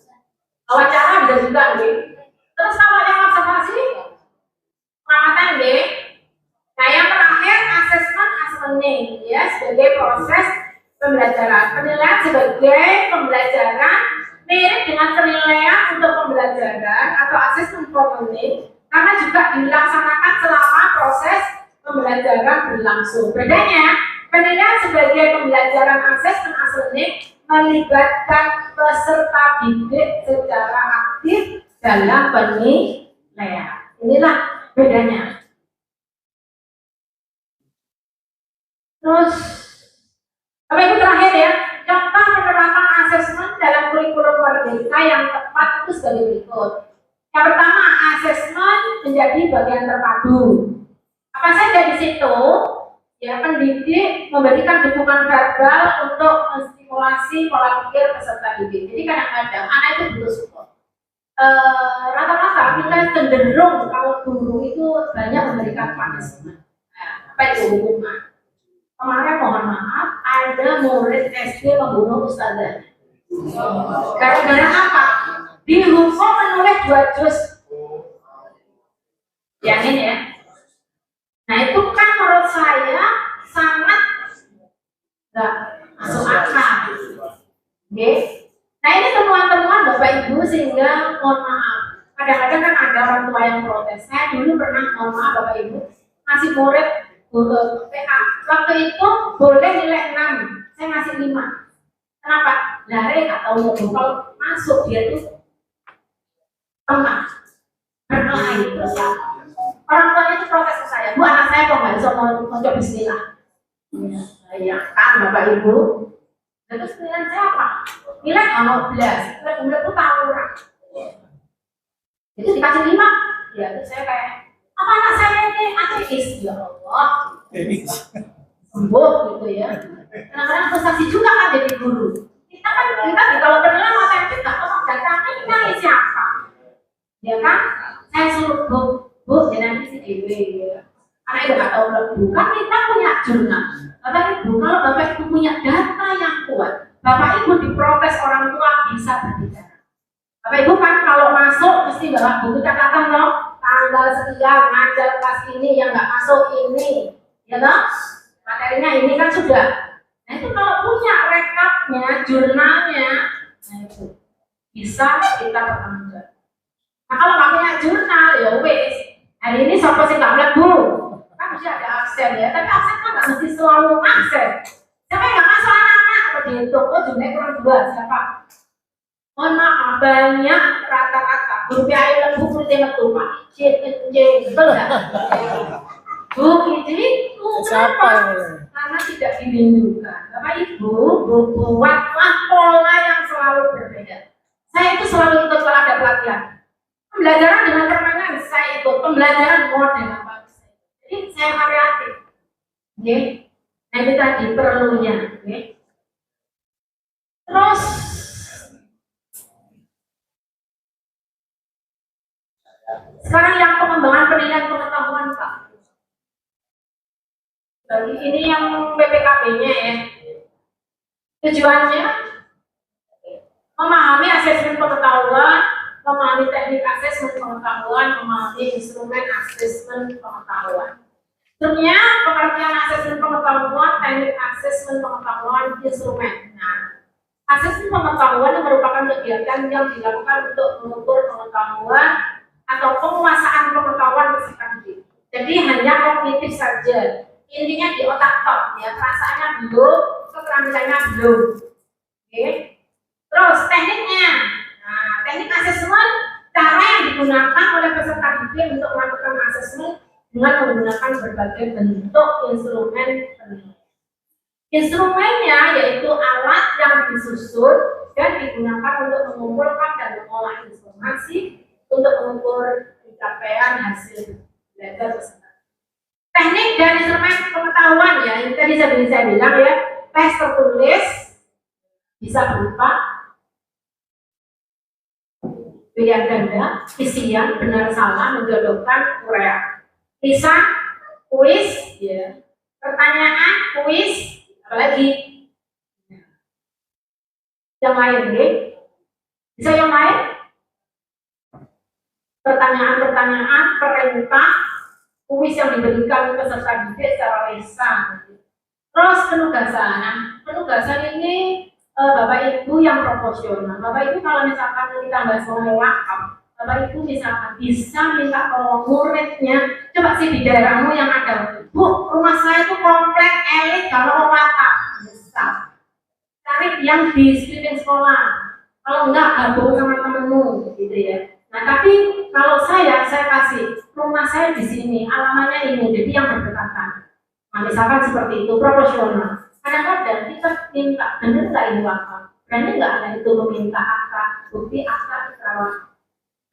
Wawancara bisa juga, nih. Terus kalau yang observasi, pengamatan, nih. Nah yang terakhir assessment as learning, ya sebagai proses pembelajaran. Penilaian sebagai pembelajaran mirip dengan penilaian untuk pembelajaran atau assessment for learning karena juga dilaksanakan selama proses pembelajaran berlangsung. Bedanya, penilaian sebagai pembelajaran assessment as learning melibatkan peserta didik secara aktif dalam penilaian. Inilah bedanya. Terus, Bapak Ibu terakhir ya, contoh penerapan asesmen dalam kurikulum merdeka yang tepat itu sebagai berikut. Yang pertama, asesmen menjadi bagian terpadu. Apa saja di situ? Ya, pendidik memberikan dukungan verbal untuk menstimulasi pola pikir peserta didik. Jadi kadang-kadang anak itu butuh support. Rata-rata kita cenderung kalau guru itu banyak memberikan punishment. Nah, apa itu hukuman? Kemarin mohon maaf, ada murid SD membunuh ustazah. Gara-gara apa? Dihukum menulis 2 juz. Yang ini ya. Nah itu kan menurut saya sangat nggak masuk akal. Oke. Nah ini temuan-temuan Bapak Ibu sehingga mohon maaf. Kadang-kadang kan ada orang tua yang protes. Saya dulu pernah mohon maaf Bapak Ibu masih murid PA. Waktu itu boleh nilai 6, saya ngasih 5. Kenapa? Lari atau kalau masuk dia tuh lemah, berkelahi terus ya. Orang tuanya itu protes ke saya, Bu anak saya kok nggak bisa mau coba bismillah. Ya kan Bapak Ibu. Terus nilai saya apa? Nilai 15, nilai itu tawuran. Itu dikasih 5, ya terus saya kayak apa anak saya ini ateis, ya Allah. Sembuh gitu ya. Kadang-kadang frustasi juga kan jadi guru. Kita kalau penilaian matematik nggak ngomong datanya ini siapa? Ya kan? Saya suruh bu, jangan isi dewe ya. Karena itu nggak tahu bukan kita punya jurnal. Bapak Ibu, kalau Bapak Ibu punya data yang kuat, Bapak Ibu diprotes orang tua bisa berbicara. Bapak Ibu kan kalau masuk mesti bawa buku catatan loh, tanggal tanggal sekian ngajar kelas ini yang nggak masuk ini, ya toh? Materinya ini kan sudah. Nah itu kalau punya rekapnya, jurnalnya, nah itu bisa kita bertanggung jawab. Nah kalau nggak punya jurnal, ya wes. Hari ini siapa sih nggak mlebu? Kan mesti ada absen ya, tapi absen kan nggak mesti selalu absen. Siapa yang nggak masuk anak-anak atau dihitung? Oh jumlahnya kurang 2, siapa? Mohon maaf, banyak rata-rata guru PAI lembu muridnya metu Pak. Betul nggak? Bu, itu Siapa kenapa? yang mulai? Karena tidak dirindukan. Bapak Ibu, buatlah pola yang selalu berbeda. Saya itu selalu ikut kalau ada pelatihan. Pembelajaran dengan permainan saya ikut, pembelajaran modern apa saya. Jadi saya variatif. Oke. Nah itu tadi perlunya. Oke. Terus sekarang yang pengembangan pendidikan pengetahuan Pak. Jadi ini yang BPKB-nya ya. Tujuannya memahami asesmen pengetahuan, memahami teknik asesmen pengetahuan, memahami instrumen asesmen pengetahuan. Tentunya pengertian asesmen pengetahuan, teknik asesmen pengetahuan, instrumen. Nah, asesmen pengetahuan merupakan kegiatan yang dilakukan untuk mengukur pengetahuan atau penguasaan pengetahuan bersifat diri. Jadi hanya kognitif saja. Intinya di otak tok, ya perasaannya belum, keterampilannya belum. Oke. Terus tekniknya, nah teknik asesmen cara yang digunakan oleh peserta didik untuk melakukan asesmen dengan menggunakan berbagai bentuk instrumen penilaian. Instrumennya yaitu alat yang disusun dan digunakan untuk mengumpulkan dan mengolah informasi untuk mengukur pencapaian hasil belajar peserta. Teknik dan instrumen pengetahuan ya, yang tadi saya bilang ya, tes tertulis bisa berupa pilihan ganda, isian, benar salah, menjodohkan, uraian. Lisan, kuis, ya, pertanyaan, kuis, apalagi yang lain, ya. Bisa yang lain? Pertanyaan-pertanyaan, perintah, kuis yang diberikan peserta didik secara lisan. Terus penugasan. Nah, penugasan ini Bapak Ibu yang proporsional. Bapak Ibu kalau misalkan kita bahas mengenai wakaf, Bapak Ibu misalkan bisa minta tolong muridnya, coba sih di daerahmu yang ada, Bu, rumah saya itu komplek elit kalau wakaf, bisa. Cari yang di sekeliling sekolah. Kalau enggak gabung sama temenmu, gitu ya. Nah tapi kalau saya kasih rumah saya di sini, alamatnya ini, jadi yang berdekatan. Nah misalkan seperti itu, proporsional. Kadang-kadang kita minta, benar nggak ini wakaf? Berani nggak ada itu meminta akta, bukti akta keterangan.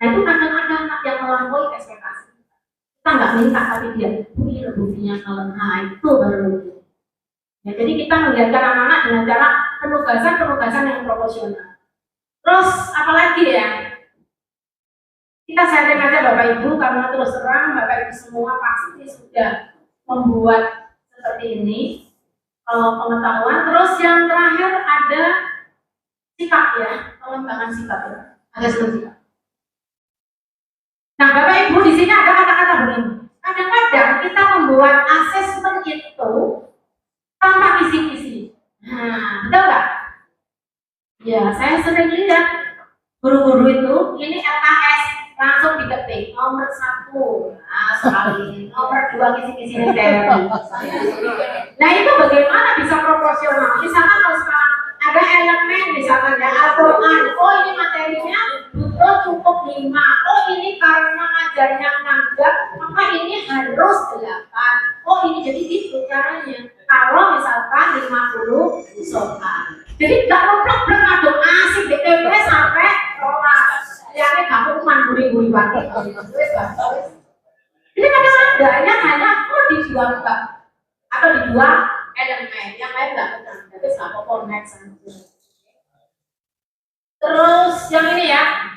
Nah itu kadang-kadang anak yang melampaui ekspektasi. Kita nggak minta tapi dia, ini buktinya kalau nah itu baru. Ya, jadi kita melihatkan anak-anak dengan cara penugasan yang proporsional. Terus apalagi ya? Kita sharing aja Bapak Ibu karena terus terang Bapak Ibu semua pasti sudah membuat seperti ini pengetahuan. Terus yang terakhir ada sikap ya, pengembangan sikap ya, ada sikap. Nah Bapak Ibu di sini ada kata-kata begini. Kadang-kadang kita membuat asesmen itu tanpa kisi-kisi. Nah, betul nggak? Ya saya sering lihat guru-guru itu ini LKS langsung diketik nomor 1, nah sekali, nomor 2 kisi-kisi dari. Nah itu bagaimana bisa proporsional? Misalkan kalau sekarang ada elemen misalkan ya Al-Quran, oh ini materinya butuh cukup 5, oh ini karena ngajarnya 6 jam, maka ini harus 8, oh ini jadi gitu caranya. Kalau misalkan 50 soal, jadi nggak plek-plek aduk asik BTW sampai rolas. Ya, kamu cuma gurih-gurih banget. Ini kadang-kadang yang hanya di 2 atau di 2 elemen, yang lain nggak benar. Tapi nggak connect sama. Terus yang ini ya,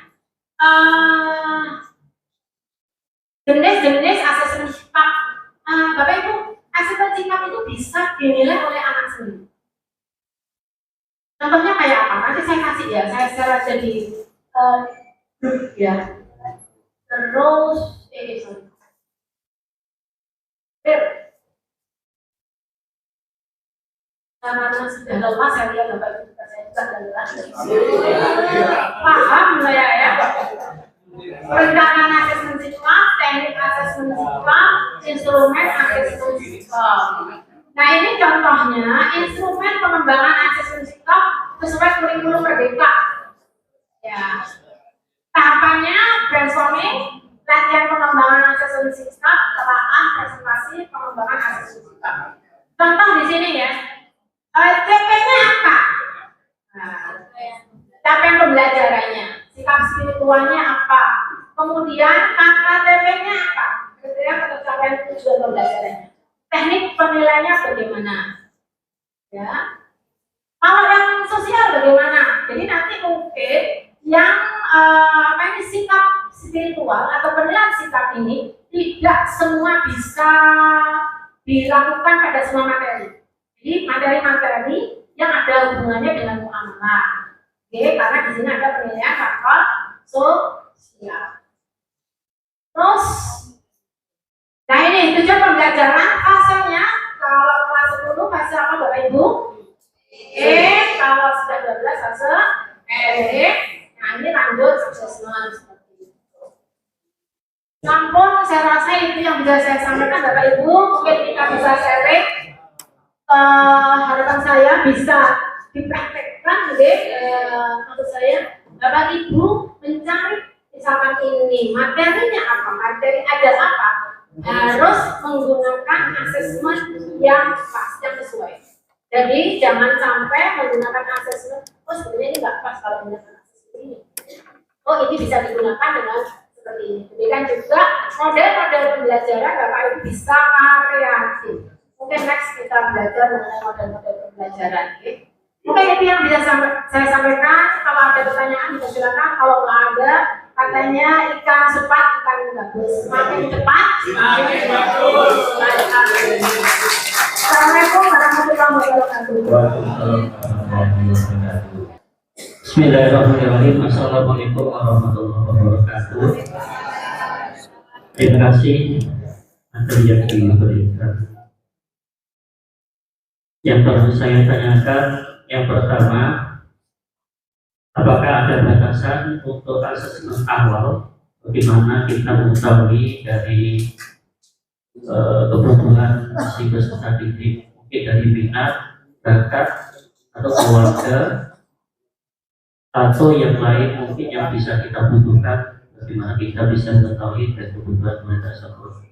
jenis-jenis asesmen sikap. Bapak Ibu, asesmen sikap itu bisa dinilai oleh anak sendiri. Contohnya kayak apa? Nanti saya kasih ya, saya share aja di ya. Terus karena sudah lelah saya lihat Bapak Ibu juga saya juga lelah. Paham saya ya? Perencanaan asesmen sistem, teknik asesmen sistem, instrumen asesmen sistem. Nah ini contohnya instrumen pengembangan asesmen sistem sesuai kurikulum Merdeka. Ya, tahapannya brainstorming, latihan pengembangan asesmen sistem, telaah, presentasi, pengembangan asesmen sistem. Contoh di sini ya, CP-nya apa? Nah, capaian pembelajarannya, sikap spiritualnya apa? Kemudian KKTP-nya apa? Kriteria untuk capaian tujuan pembelajarannya. Teknik penilaiannya bagaimana? Ya. Kalau yang sosial bagaimana? Jadi nanti mungkin yang sikap spiritual atau penilaian sikap ini tidak semua bisa dilakukan pada semua materi. Jadi materi-materi yang ada hubungannya dengan muamalah. Oke, karena di sini ada penilaian faktor sosial. Terus, nah ini tujuan pembelajaran fasenya kalau kelas 10 fase apa Bapak Ibu? Kalau sudah 12 fase nah ini lanjut assessment seperti itu. Sampun saya rasa itu yang bisa saya sampaikan Bapak Ibu, mungkin kita bisa sharing. Harapan saya bisa dipraktekkan, maksud saya Bapak Ibu mencari misalkan ini materinya apa, materi ada apa, harus menggunakan asesmen yang pas, yang sesuai. Jadi jangan sampai menggunakan asesmen, oh sebenarnya ini nggak pas kalau menggunakan asesmen ini. Oh ini bisa digunakan dengan seperti ini. Demikian juga model-model pembelajaran Bapak Ibu bisa variatif. Mungkin next kita belajar mengenai model-model pembelajaran. Okay? Mungkin itu yang bisa saya sampaikan. Kalau ada pertanyaan bisa silakan. Kalau nggak ada, katanya ikan cepat, ikan bagus. Semakin cepat, semakin bagus. Assalamualaikum warahmatullahi wabarakatuh. Bismillahirrahmanirrahim. Assalamualaikum warahmatullahi wabarakatuh. Terima kasih materi yang diberikan. Yang perlu saya tanyakan, yang pertama, apakah ada batasan untuk asesmen awal? Bagaimana kita mengetahui dari kebutuhan si peserta didik, mungkin dari minat, bakat, atau keluarga, atau yang lain mungkin yang bisa kita butuhkan, bagaimana kita bisa mengetahui dari kebutuhan mereka tersebut.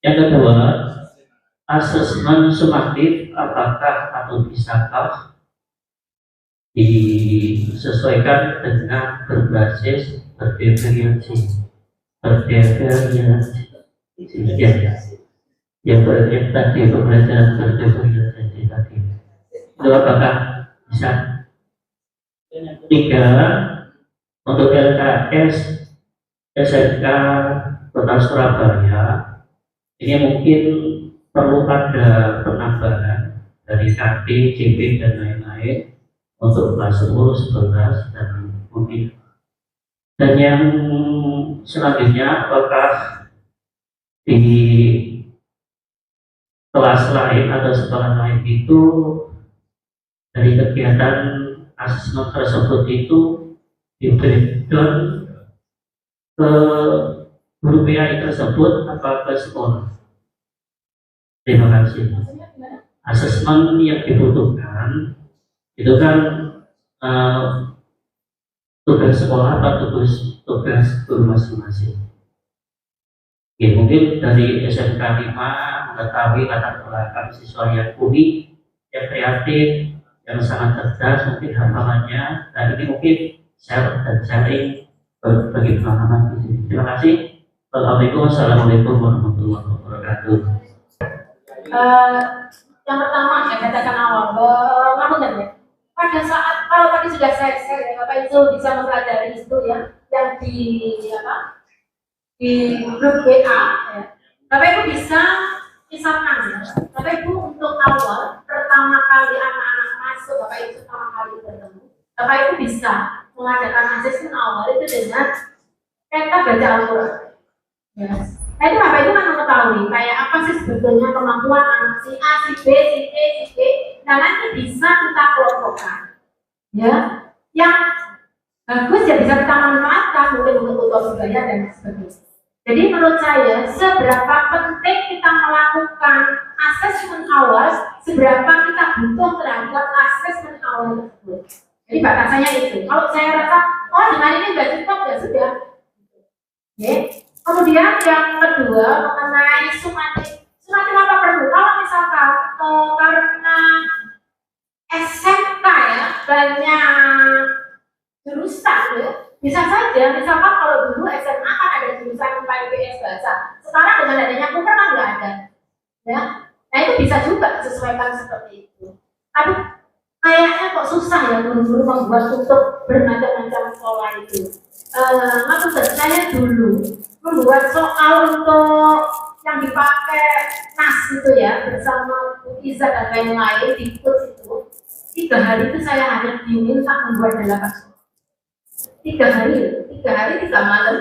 Yang kedua, asesmen sumatif apakah atau bisakah disesuaikan dengan berbasis bervariasi yang tadi pembelajaran bervariasi tadi itu apakah bisa. Tiga, untuk LKS SMK Kota Surabaya ini mungkin perlu ada penambahan dari KT, CP dan lain-lain untuk kelas 10, 11 dan mungkin. Dan yang selanjutnya apakah di kelas lain atau sekolah lain itu dari kegiatan asesmen tersebut itu diberikan ke guru PAI tersebut apa ke sekolah? Terima kasih. Asesmen yang dibutuhkan itu kan tugas sekolah atau tugas guru masing-masing. Ya, mungkin dari SMK 5 mengetahui latar belakang siswa yang unik, yang kreatif, yang sangat cerdas, mungkin hafalannya. Dan ini mungkin share dan sharing bagi pengalaman di sini. Terima kasih. Assalamualaikum warahmatullahi wabarakatuh. Yang pertama ya batasan awal, ngapunten ya. Pada saat kalau tadi sudah saya share ya, Bapak itu bisa mempelajari itu ya, yang di grup WA ya. Bapak Ibu bisa misalkan ya, Bapak Ibu untuk awal pertama kali anak-anak masuk, Bapak Ibu pertama kali bertemu, Bapak Ibu bisa mengadakan asesmen awal itu dengan peta baca Al-Quran. Ya. Nah itu Bapak Ibu kan mengetahui kayak apa sih sebetulnya kemampuan anak si A, si B, si C, si D. Nah nanti bisa kita kelompokkan. Ya, yang bagus ya bisa kita manfaatkan mungkin untuk tutor sebaya dan sebagainya. Jadi menurut saya seberapa penting kita melakukan asesmen awal, seberapa kita butuh terhadap asesmen awal tersebut. Jadi batasannya itu. Kalau saya rasa oh dengan ini nggak cukup ya sudah. Oke. Kemudian yang kedua mengenai sumatif apa perlu? Kalau misalkan karena SMK ya banyak jurusan ya, bisa saja misalkan kalau dulu SMA kan ada jurusan IPS bahasa, sekarang dengan adanya Kuper kan nggak ada, ya. Nah itu bisa juga disesuaikan seperti itu. Tapi kayaknya kok susah ya guru-guru membuat tutup bermacam-macam sekolah itu. Maksud saya dulu membuat soal untuk yang dipakai NAS itu ya bersama Bu Iza dan lain-lain di kurs itu 3 hari itu saya hanya diminta membuat 8 soal. 3 hari 3 malam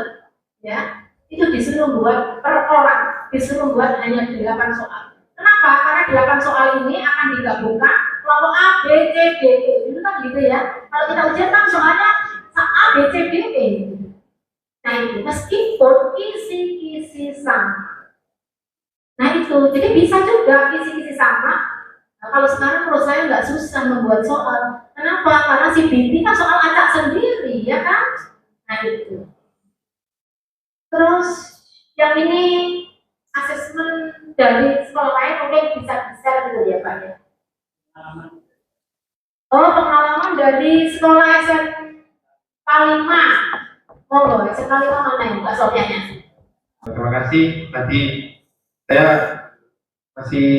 ya itu disuruh buat per orang, disuruh buat hanya 8 soal. Kenapa? Karena 8 soal ini akan digabungkan kelompok A, B, C, D, E. Itu kan gitu ya. Kalau kita ujian kan soalnya A, B, C, D, E. Nah itu meskipun kisi-kisi sama. Nah itu, jadi bisa juga kisi-kisi sama. Nah, kalau sekarang menurut saya nggak susah membuat soal. Kenapa? Karena si Bibi kan soal acak sendiri, ya kan? Nah itu. Terus yang ini asesmen dari sekolah lain mungkin bisa gitu ya Pak ya. Oh pengalaman dari sekolah SMK 5. Oh SMK 5 mana ya Pak Sofianya? Terima kasih. Tadi saya masih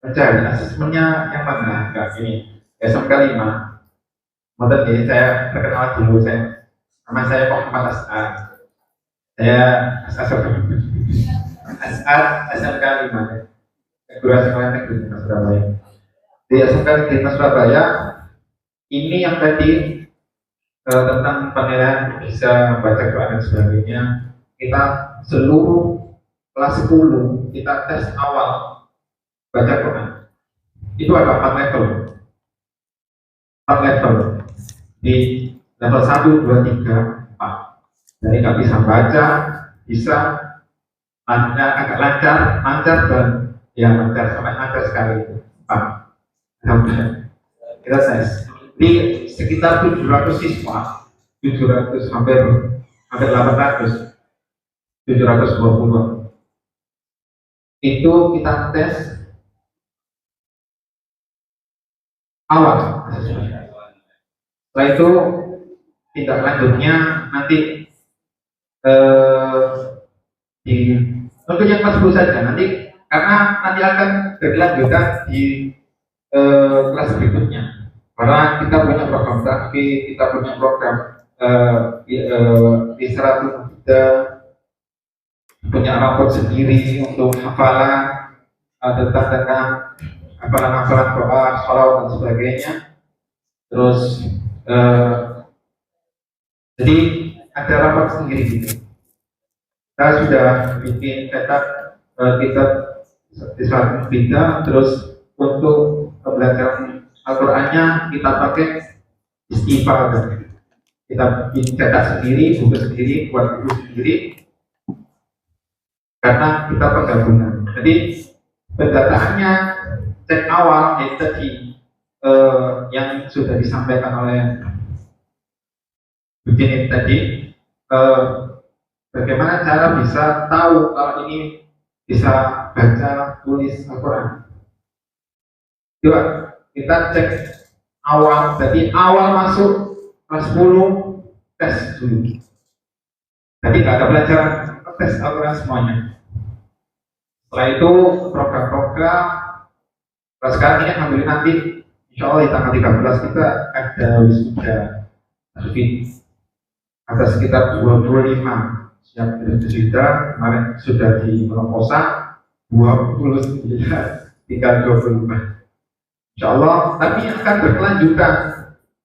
mencari asesmennya yang mana? Enggak ini SMK 5. Model ini saya terkenal dulu nama saya Muhammad As'ad. Saya As'ad SMK 5. Guru Sekolah Negeri Surabaya. Di SMK Negeri Surabaya ini yang tadi tentang penilaian bisa baca Quran dan sebagainya, kita seluruh kelas 10 kita tes awal baca Quran. Itu ada 4 level. 4 level. Di level 1, 2, 3, 4. Jadi nggak bisa baca, bisa agak lancar dan ya lancar sampai lancar sekali itu 4. Kita tes di sekitar 700 siswa, 700 hampir 800, 720 itu kita tes awal. Setelah itu tindak lanjutnya nanti untuk yang kelas 10 saja nanti karena nanti akan berlanjutan di kelas berikutnya. Karena kita punya program tahfiz, kita punya program literatur, kita punya raport sendiri untuk hafalan tentang hafalan Quran, sholawat dan sebagainya. Terus jadi ada raport sendiri gitu. Kita sudah bikin cetak kitab di saat beda. Terus untuk pembelajaran Al-Qur'annya kita pakai istighfar, kita cetak sendiri, buku sendiri, buat buku sendiri, karena kita penggabungan. Jadi pendataannya cek awal yaitu tadi yang sudah disampaikan oleh Bu Jenny tadi, bagaimana cara bisa tahu kalau ini bisa baca tulis Al-Quran. Coba kita cek awal, jadi awal masuk kelas 10 tes dulu. Jadi nggak ada pelajaran, tes Al-Quran semuanya. Setelah itu program-program. Sekarang ini alhamdulillah nanti insya Allah di tanggal 13 kita ada wisuda tahfiz. Ada sekitar 25 siap wisuda, kemarin sudah di Promosa 29, tinggal 25. Insya Allah, tapi akan berkelanjutan.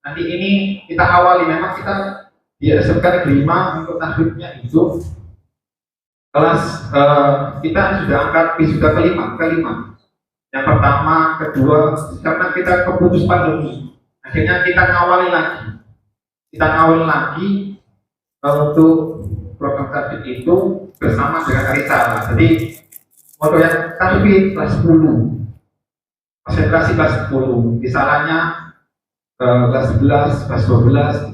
Nanti ini kita awali, memang kita di SMK Negeri 5 untuk tahfiznya itu kelas kita sudah angkat wisuda kelima. Yang pertama, kedua, karena kita keputus pandemi, akhirnya kita ngawali lagi untuk program tajwid itu bersama dengan Arisala. Jadi moto yang tajwid kelas 10, konsentrasi kelas 10, misalnya kelas 11, kelas 12.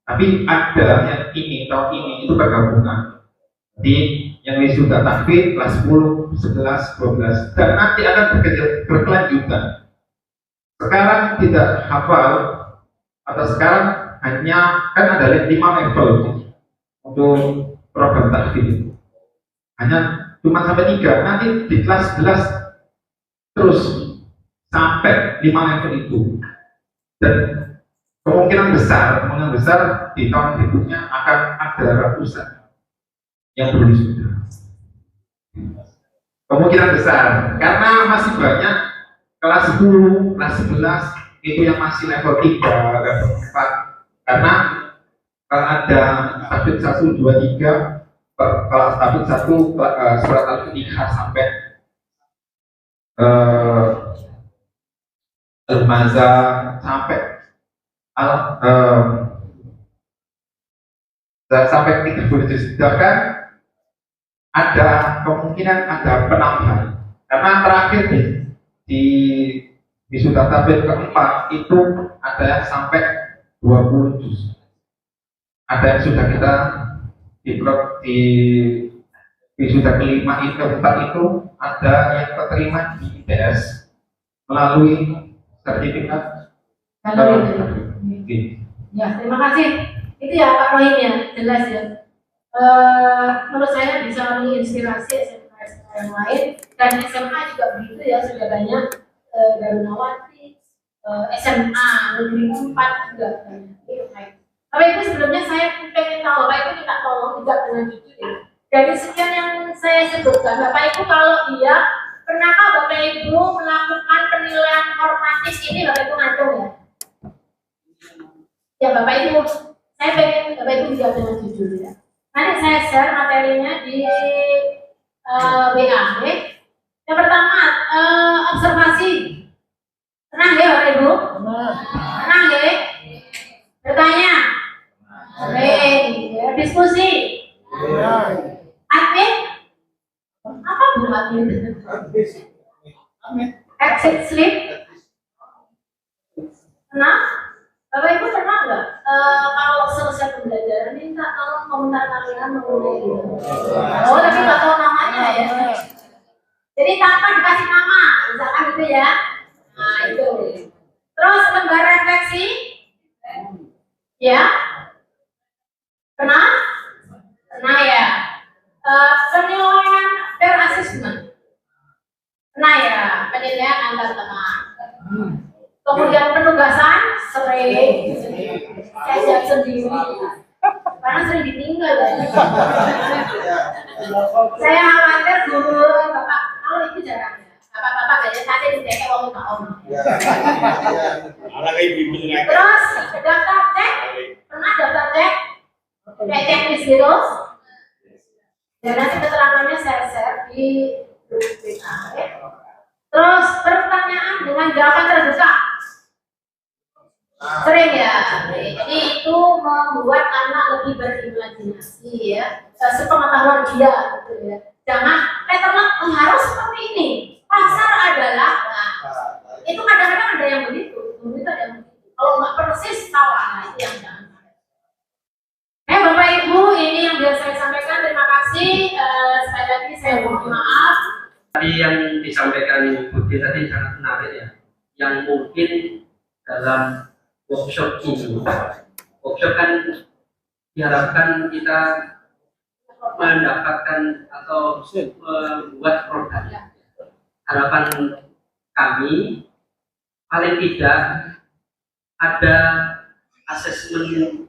Tapi ada yang tahun ini itu bergabungan. Jadi yang wisuda tajwid kelas 10, 11, 12, dan nanti akan berkelanjutan. Sekarang tidak hafal, atau sekarang hanya kan ada 5 level untuk program tajwid itu. Hanya cuma sampai 3. Nanti di kelas 11 terus sampai 5 level itu. Dan kemungkinan besar di tahun berikutnya akan ada ratusan yang belum wisuda. Kemungkinan besar, karena masih banyak kelas 10, kelas 11 itu yang masih level 3, level 4. Karena kalau ada tajwid 1, 2, 3, kalau tajwid 1 surat Al-Fatihah sampai Al-Mazah sampai 30 juz. Bahkan ada kemungkinan ada penambahan, karena terakhir di wisuda tajwid keempat itu ada yang sampai 20 juz. Ada yang sudah kita di wisuda kelima itu keempat itu ada yang keterima di ITS melalui sertifikat. Ya, terima kasih. Itu ya Pak Rohim ya, jelas ya. Menurut saya bisa menginspirasi SMA yang lain, dan SMA juga begitu ya, sudah banyak Darunawati, SMA Negeri 4 juga banyak. Bapak Ibu, sebelumnya saya pengen tahu, Bapak Ibu minta tolong juga dengan jujur ya. Dari sekian yang saya sebutkan, Bapak Ibu kalau iya, pernahkah Bapak Ibu melakukan penilaian normatif ini? Bapak Ibu ngatung ya? Ya Bapak Ibu, saya pengen Bapak Ibu juga dengan jujur ya. Nanti saya share materinya di WA. Yang pertama, observasi. Tenang ya Bapak Ibu? Tenang ya? Bertanya? Ya. Diskusi? Admin? Apa Bu admin? Exit slip? Tenang? Bapak Ibu pernah nggak kalau selesai pembelajaran minta tolong komentar kalian mengenai itu? Oh, tapi nggak tahu namanya ya. Jadi tanpa dikasih nama, misalkan gitu ya. Nah itu. Terus lembar refleksi, ya. Pernah? Pernah ya. Penilaian peer assessment. Pernah ya. Penilaian antar teman. Kemudian penugasan sering saya siap sendiri karena sering ditinggal ya. Saya khawatir guru bapak kalau itu jarang ya. Bapak-bapak kayaknya tadi dijaga uang tahun. Terus daftar cek, pernah daftar cek kayak teknis gitu. Dan nanti keterangannya saya share di grup WA. Terus pertanyaan dengan jawaban terbuka. Sering ya, jadi itu membuat anak lebih berimajinasi ya, sepengetahuan dia gitu ya. Jangan pattern harus seperti ini. Pasar adalah, nah, itu kadang-kadang ada yang begitu, ada yang begitu. Kalau nggak persis salah, nah itu yang jangan. Bapak Ibu, ini yang biasa saya sampaikan. Terima kasih. Sekali lagi saya mohon maaf. Tadi yang disampaikan Budi tadi sangat menarik ya, yang mungkin dalam workshop ini, workshop kan diharapkan kita mendapatkan atau membuat produk. Harapan kami paling tidak ada asesmen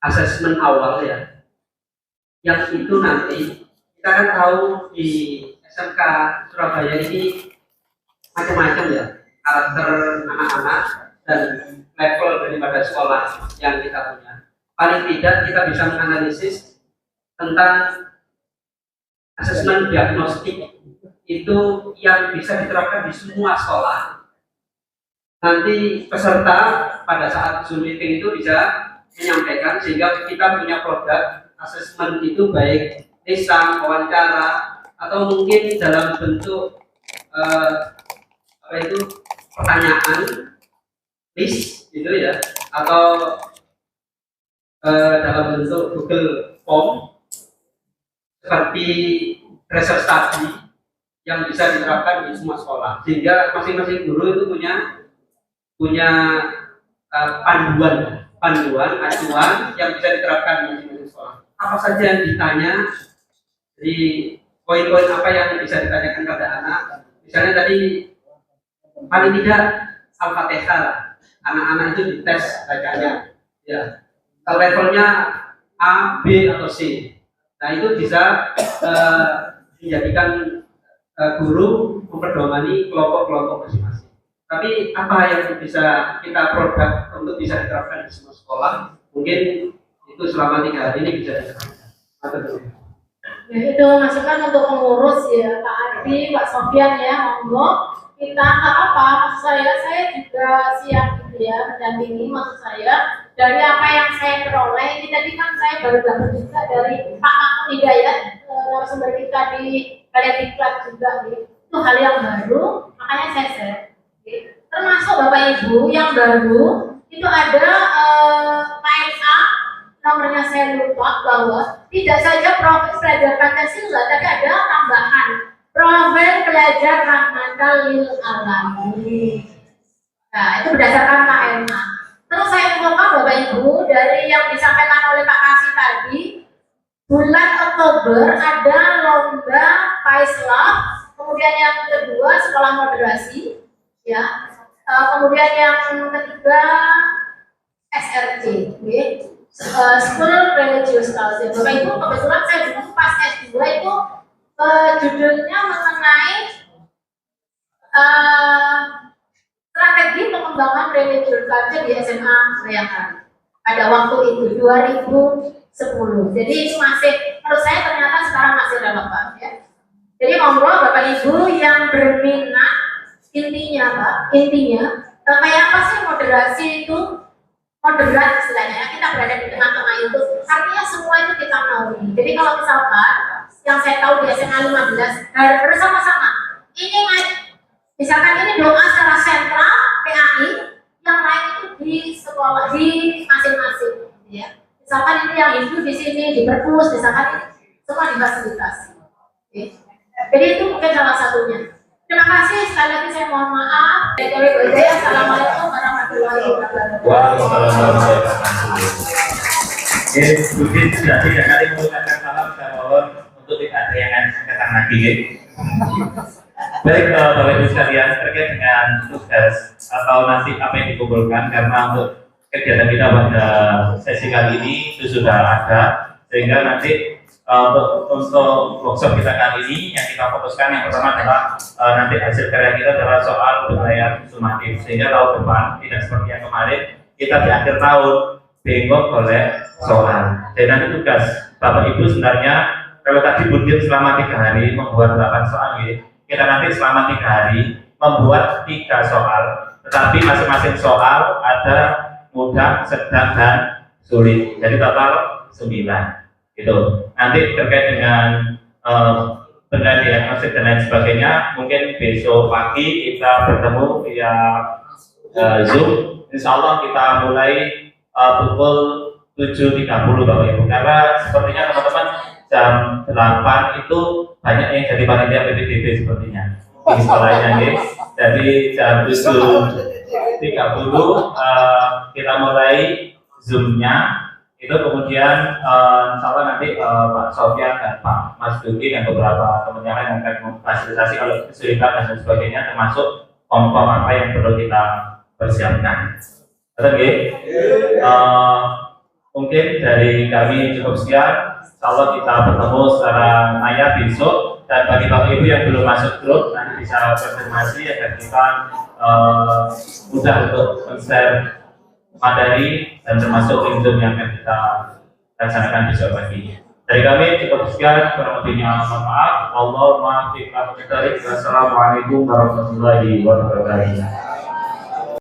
asesmen awal ya, yang itu nanti kita kan tahu di SMK Surabaya ini macam-macam ya karakter anak-anak dan level daripada sekolah yang kita punya. paling tidak kita bisa menganalisis tentang asesmen diagnostik itu yang bisa diterapkan di semua sekolah. Nanti peserta pada saat Zoom meeting itu bisa menyampaikan sehingga kita punya produk asesmen itu baik lisan, wawancara, atau mungkin dalam bentuk pertanyaan list gitu ya, atau dalam bentuk Google Form seperti research study yang bisa diterapkan di semua sekolah, sehingga masing-masing guru itu punya panduan acuan yang bisa diterapkan di masing-masing sekolah. Apa saja yang ditanya, jadi poin-poin apa yang bisa ditanyakan kepada anak. Misalnya tadi paling tidak Al-Fatihah, anak-anak itu dites bacanya, ya. Levelnya A, B atau C. Nah itu bisa menjadikan guru memperdomani kelompok-kelompok masing-masing. Tapi apa yang bisa kita produk untuk bisa diterapkan di semua sekolah? Mungkin itu selama 3 hari ini bisa diterapkan. Ya, itu masukan untuk pengurus ya, Pak Adi, Pak Sofyan ya, monggo. Kita nggak apa, maksud saya juga siap gitu ya, mendampingi maksud saya dari apa yang saya peroleh. Ini tadi kan saya baru dapat juga dari Pak Makmum Hidayat, narasumber kita di Creative Club juga gitu. Itu hal yang baru, makanya saya share. Gitu. Termasuk Bapak Ibu yang baru itu ada KSA, nomornya saya lupa, bahwa tidak saja profil belajar Pancasila, tapi ada tambahan profil belajar rahmatan lil alamin. Nah, itu berdasarkan KMA. Terus saya infokan Bapak Ibu dari yang disampaikan oleh Pak Kasih tadi, bulan Oktober ada lomba Paislab, kemudian yang kedua sekolah moderasi, ya. Kemudian yang ketiga SRC, okay. School Religious Culture. Bapak Ibu, kebetulan saya dulu pas S2 itu judulnya mengenai strategi pengembangan religious culture di SMA Bayangkari pada waktu itu 2010. Jadi itu masih, menurut saya ternyata sekarang masih relevan ya. Jadi monggo Bapak Ibu yang berminat, intinya kayak apa sih moderasi itu? Moderat istilahnya ya, kita berada di tengah-tengah itu, artinya semua itu kita mau. Jadi kalau misalkan yang saya tahu di SMA 15 bersama-sama ini misalkan ini doa secara sentral PAI, yang lain itu di sekolah di masing-masing ya. Misalkan ini yang Hindu di sini di perpus, misalkan ini semua difasilitasi. Okay. Jadi itu mungkin salah satunya. Terima kasih sekali lagi, saya mohon maaf. Assalamualaikum warahmatullahi wabarakatuh. Waalaikumsalam warahmatullahi wabarakatuh. Oke, Budi sudah 3 kali mengucapkan salam, saya mohon untuk tidak ada yang datang lagi. Baik, Bapak Ibu sekalian, terkait dengan tugas atau nasib apa yang dikumpulkan, karena untuk kegiatan kita pada sesi kali ini itu sudah ada, sehingga nanti untuk workshop kita kali ini yang kita fokuskan yang pertama adalah nanti hasil karya kita adalah soal budaya sumatif, sehingga tahun depan tidak seperti yang kemarin kita di akhir tahun bingung oleh soal. Jadi nanti tugas Bapak Ibu sebenarnya kalau tadi Budin selama 3 hari membuat 8 soal, kita nanti selama 3 hari membuat 3 soal, tetapi masing-masing soal ada mudah, sedang, dan sulit. Jadi total 9. Gitu. Nanti terkait dengan benda diagnostik dan lain sebagainya, mungkin besok pagi kita bertemu via Zoom. Insya Allah kita mulai pukul 7.30 Bapak Ibu. Karena sepertinya teman-teman jam 8 itu banyak yang jadi panitia PPDB sepertinya di sekolahnya. Jadi jam 7.30 kita mulai Zoom-nya. Itu kemudian insya Allah nanti Pak Sofyan dan Pak Mas Duki dan beberapa teman yang lain akan memfasilitasi kalau kesulitan dan lain sebagainya, termasuk pom-pom apa yang perlu kita persiapkan. Oke, mungkin dari kami cukup sekian. Insya Allah kita bertemu secara maya besok, dan bagi Bapak Ibu yang belum masuk grup nanti bisa konfirmasi agar kita mudah untuk men-share materi dan termasuk link yang akan kita laksanakan besok pagi. Dari kami cukup sekian, kurang lebihnya mohon maaf. Wallahul muwaffiq. Wassalamualaikum warahmatullahi wabarakatuh.